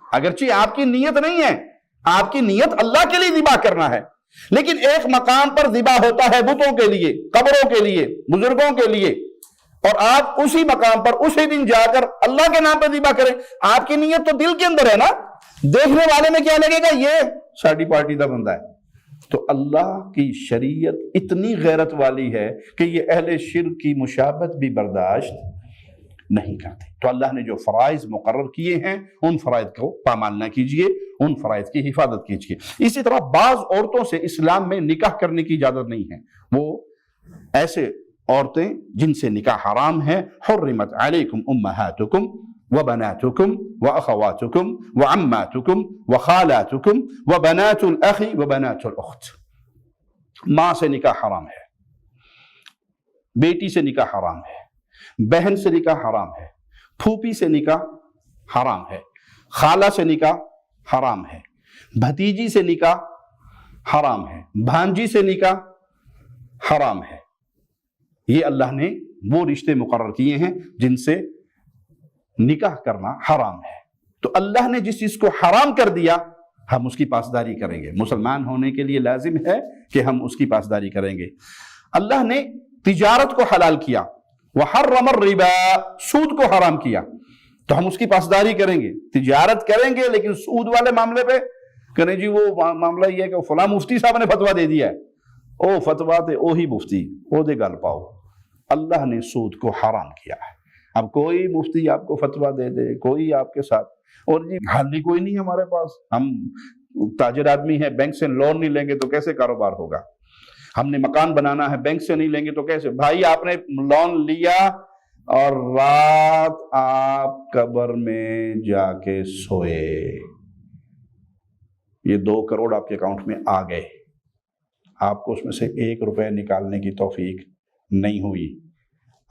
اگرچہ آپ کی نیت نہیں ہے، آپ کی نیت اللہ کے لیے ذبح کرنا ہے، لیکن ایک مقام پر ذبح ہوتا ہے بتوں کے لیے، قبروں کے لیے، بزرگوں کے لیے، اور آپ اسی مقام پر اسی دن جا کر اللہ کے نام پر ذبح کریں. آپ کی نیت تو دل کے اندر ہے نا. دیکھنے والے میں کیا لگے گا یہ ساڈی پارٹی دا بندہ ہے. تو اللہ کی شریعت اتنی غیرت والی ہے کہ یہ اہل شرک کی مشابہت بھی برداشت نہیں کرتے. تو اللہ نے جو فرائض مقرر کیے ہیں ان فرائض کو پامال نہ کیجئے، ان فرائض کی حفاظت کیجئے. اسی طرح بعض عورتوں سے اسلام میں نکاح کرنے کی اجازت نہیں ہے. وہ ایسے عورتیں جن سے نکاح حرام ہے. حرمت علیکم امہاتکم وبناتکم واخواتکم وعماتکم وخالاتکم وبنات الاخ وبنات الاخت. ماں سے نکاح حرام ہے، بیٹی سے نکاح حرام ہے، بہن سے نکاح حرام ہے، پھوپھی سے نکاح حرام ہے، خالہ سے نکاح حرام ہے، بھتیجی سے نکاح حرام ہے، بھانجی سے نکاح حرام ہے. یہ اللہ نے وہ رشتے مقرر کیے ہیں جن سے نکاح کرنا حرام ہے. تو اللہ نے جس چیز کو حرام کر دیا ہم اس کی پاسداری کریں گے. مسلمان ہونے کے لیے لازم ہے کہ ہم اس کی پاسداری کریں گے. اللہ نے تجارت کو حلال کیا، وحرم الربا، سود کو حرام کیا، تو ہم اس کی پاسداری کریں گے. تجارت کریں گے لیکن سود والے معاملے پہ کہنے جی وہ معاملہ یہ ہے کہ فلاں مفتی صاحب نے فتویٰ دے دیا ہے، او فتویٰ تے اوہی مفتی او دے گل پاؤ. اللہ نے سود کو حرام کیا ہے. اب کوئی مفتی آپ کو فتویٰ دے دے، کوئی آپ کے ساتھ، اور جی حل ہی کوئی نہیں ہمارے پاس، ہم تاجر آدمی ہیں، بینک سے لون نہیں لیں گے تو کیسے کاروبار ہوگا؟ ہم نے مکان بنانا ہے، بینک سے نہیں لیں گے تو کیسے؟ بھائی آپ نے لون لیا اور رات آپ قبر میں جا کے سوئے، یہ 2 کروڑ آپ کے اکاؤنٹ میں آ گئے، آپ کو اس میں سے 1 روپے نکالنے کی توفیق نہیں ہوئی.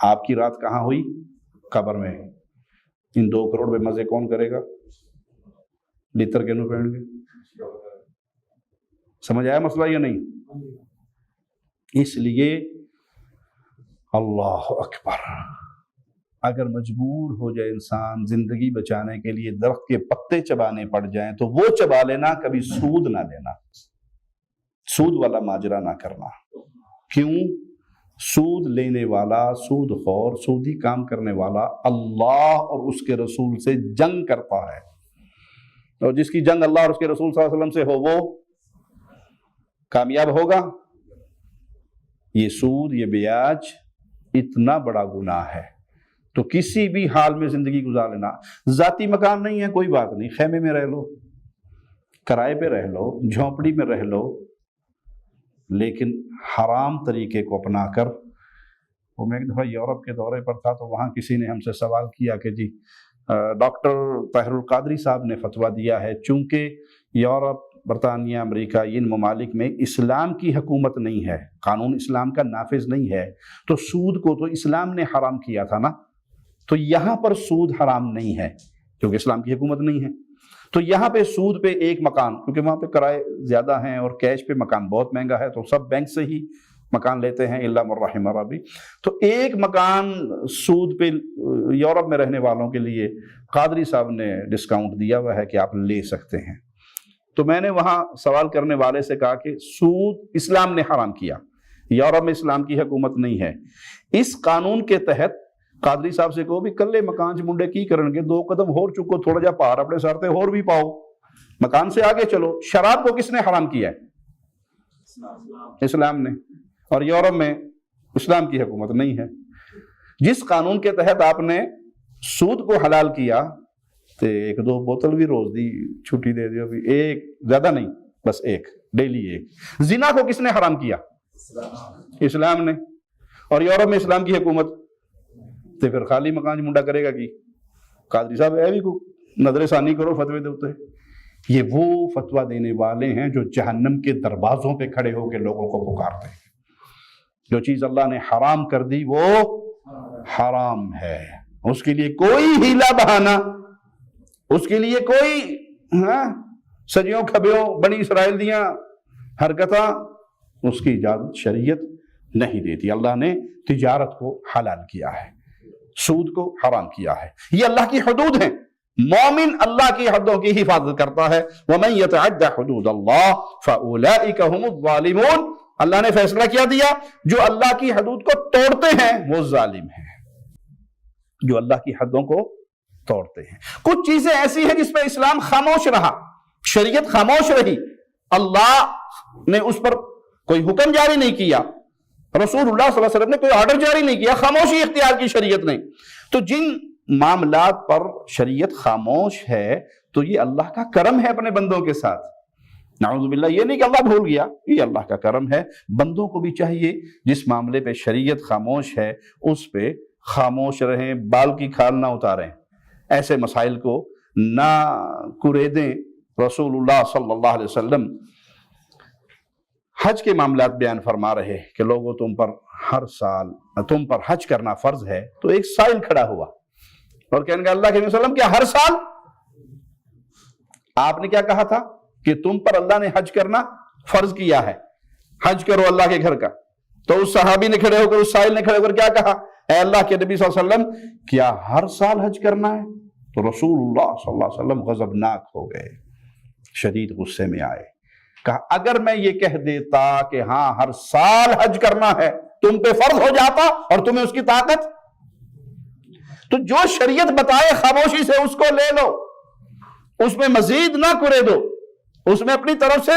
آپ کی رات کہاں ہوئی؟ قبر میں. ان 2 کروڑ پہ مزے کون کرے گا؟ لتر کے نو پہن گے. سمجھ آیا مسئلہ یا نہیں؟ اس لیے اللہ اکبر، اگر مجبور ہو جائے انسان زندگی بچانے کے لیے درخت کے پتے چبانے پڑ جائیں تو وہ چبا لینا، کبھی سود نہ لینا، سود والا ماجرا نہ کرنا. کیوں؟ سود لینے والا، سود خور، سودی کام کرنے والا اللہ اور اس کے رسول سے جنگ کرتا ہے، اور جس کی جنگ اللہ اور اس کے رسول صلی اللہ علیہ وسلم سے ہو وہ کامیاب ہوگا. یہ سود، یہ بیاج اتنا بڑا گناہ ہے. تو کسی بھی حال میں زندگی گزار لینا. ذاتی مکان نہیں ہے کوئی بات نہیں، خیمے میں رہ لو، کرائے پہ رہ لو، جھونپڑی میں رہ لو، لیکن حرام طریقے کو اپنا کر. وہ میں ایک دفعہ یورپ کے دورے پر تھا تو وہاں کسی نے ہم سے سوال کیا کہ جی ڈاکٹر طاہر القادری صاحب نے فتویٰ دیا ہے چونکہ یورپ، برطانیہ، امریکہ، ان ممالک میں اسلام کی حکومت نہیں ہے، قانون اسلام کا نافذ نہیں ہے، تو سود کو تو اسلام نے حرام کیا تھا نا، تو یہاں پر سود حرام نہیں ہے کیونکہ اسلام کی حکومت نہیں ہے. تو یہاں پہ سود پہ ایک مکان، کیونکہ وہاں پہ کرائے زیادہ ہیں اور کیش پہ مکان بہت مہنگا ہے تو سب بینک سے ہی مکان لیتے ہیں الا من رحم ربی. تو ایک مکان سود پہ یورپ میں رہنے والوں کے لیے قادری صاحب نے ڈسکاؤنٹ دیا ہوا ہے کہ آپ لے سکتے ہیں. تو میں نے وہاں سوال کرنے والے سے کہا کہ سود اسلام نے حرام کیا، یورپ میں اسلام کی حکومت نہیں ہے، اس قانون کے تحت قادری صاحب سے کہو بھی کلے مکان چ منڈے کی کرن گے، 2 قدم ہور چکو، تھوڑا جا پار اپنے سر تے ہور بھی پاؤ، مکان سے آگے چلو۔ شراب کو کس نے حرام کیا ہے؟ اسلام نے، اور یورپ میں اسلام کی حکومت نہیں ہے۔ جس قانون کے تحت آپ نے سود کو حلال کیا تو 1-2 بوتل بھی روز دی چھٹی دے دیو، بھی ایک زیادہ نہیں، بس ایک ڈیلی ایک۔ زنا کو کس نے حرام کیا؟ اسلام نے، اور یورپ میں اسلام کی حکومت، تو پھر خالی مکان منڈا کرے گا کی؟ قادری صاحب اے بھی کو نظر ثانی کرو فتوے دے ہوتے۔ یہ وہ فتویٰ دینے والے ہیں جو جہنم کے دروازوں پہ کھڑے ہو کے لوگوں کو پکارتے ہیں۔ جو چیز اللہ نے حرام کر دی وہ حرام ہے، اس کے لیے کوئی ہیلا بہانہ، اس کے لیے کوئی سجیوں کھبیوں بنی اسرائیل دیاں حرکتاں، اس کی اجازت شریعت نہیں دیتی۔ اللہ نے تجارت کو حلال کیا ہے، سود کو حرام کیا ہے، یہ اللہ کی حدود ہیں۔ مومن اللہ کی حدوں کی حفاظت کرتا ہے۔ وَمَن يَتَعَدَّ حُدُودَ اللَّهِ فَأُولَئِكَ هُمُ الظَّالِمُونَ، اللہ نے فیصلہ کیا دیا جو اللہ کی حدود کو توڑتے ہیں وہ ظالم ہیں، جو اللہ کی حدوں کو توڑتے ہیں۔ کچھ چیزیں ایسی ہیں جس پہ اسلام خاموش رہا، شریعت خاموش رہی، اللہ نے اس پر کوئی حکم جاری نہیں کیا، رسول اللہ صلی اللہ علیہ وسلم نے کوئی آرڈر جاری نہیں کیا، خاموشی اختیار کی شریعت نے۔ تو جن معاملات پر شریعت خاموش ہے تو یہ اللہ کا کرم ہے اپنے بندوں کے ساتھ، نعوذ باللہ، یہ نہیں کہ اللہ بھول گیا، یہ اللہ کا کرم ہے۔ بندوں کو بھی چاہیے جس معاملے پہ شریعت خاموش ہے اس پہ خاموش رہیں، بال کی کھال نہ اتاریں، ایسے مسائل کو نہ کریدیں۔ رسول اللہ صلی اللہ علیہ وسلم حج کے معاملات بیان فرما رہے کہ لوگوں تم پر حج کرنا فرض ہے، تو ایک سائل کھڑا ہوا اور کہنے کہ اللہ کے نبی صلی اللہ علیہ وسلم کیا ہر سال؟ آپ نے کیا کہا تھا کہ تم پر اللہ نے حج کرنا فرض کیا ہے، حج کرو اللہ کے گھر کا۔ تو اس صحابی نے کھڑے ہو کر، اس سائل نے کھڑے ہو کر کیا کہا؟ اے اللہ کے نبی صلی اللہ علیہ وسلم کیا ہر سال حج کرنا ہے؟ تو رسول اللہ صلی اللہ علیہ وسلم غضبناک ہو گئے، شدید غصے میں آئے، کہا اگر میں یہ کہہ دیتا کہ ہاں ہر سال حج کرنا ہے تم پہ فرض ہو جاتا اور تمہیں اس کی طاقت، تو جو شریعت بتائے خاموشی سے اس کو لے لو، اس میں مزید نہ کرے دو، اس میں اپنی طرف سے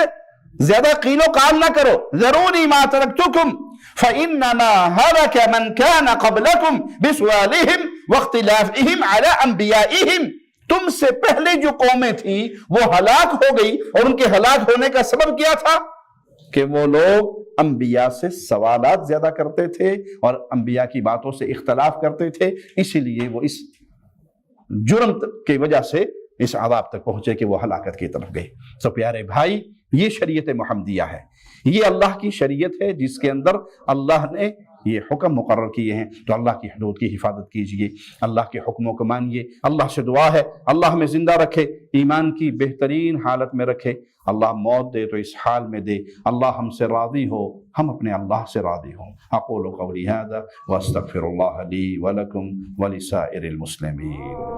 زیادہ قیل و قال نہ کرو۔ ذرونی ما ترکتکم فإنما هلك من كان قبلكم بسؤالهم واختلافهم على انبیائهم، تم سے پہلے جو قومیں تھیں وہ ہلاک ہو گئی، اور ان کے ہلاک ہونے کا سبب کیا تھا کہ وہ لوگ انبیاء سے سوالات زیادہ کرتے تھے اور انبیاء کی باتوں سے اختلاف کرتے تھے، اسی لیے وہ اس جرم کی وجہ سے اس عذاب تک پہنچے کہ وہ ہلاکت کی طرف گئے۔ سو پیارے بھائی، یہ شریعت محمدیہ ہے، یہ اللہ کی شریعت ہے جس کے اندر اللہ نے یہ حکم مقرر کیے ہیں۔ تو اللہ کی حدود کی حفاظت کیجئے، اللہ کے حکموں کو مانیے۔ اللہ سے دعا ہے اللہ ہمیں زندہ رکھے، ایمان کی بہترین حالت میں رکھے، اللہ موت دے تو اس حال میں دے، اللہ ہم سے راضی ہو، ہم اپنے اللہ سے راضی ہوں۔ اقول قولی ھذا واستغفر اللہ لی ولکم ولسائر المسلمین۔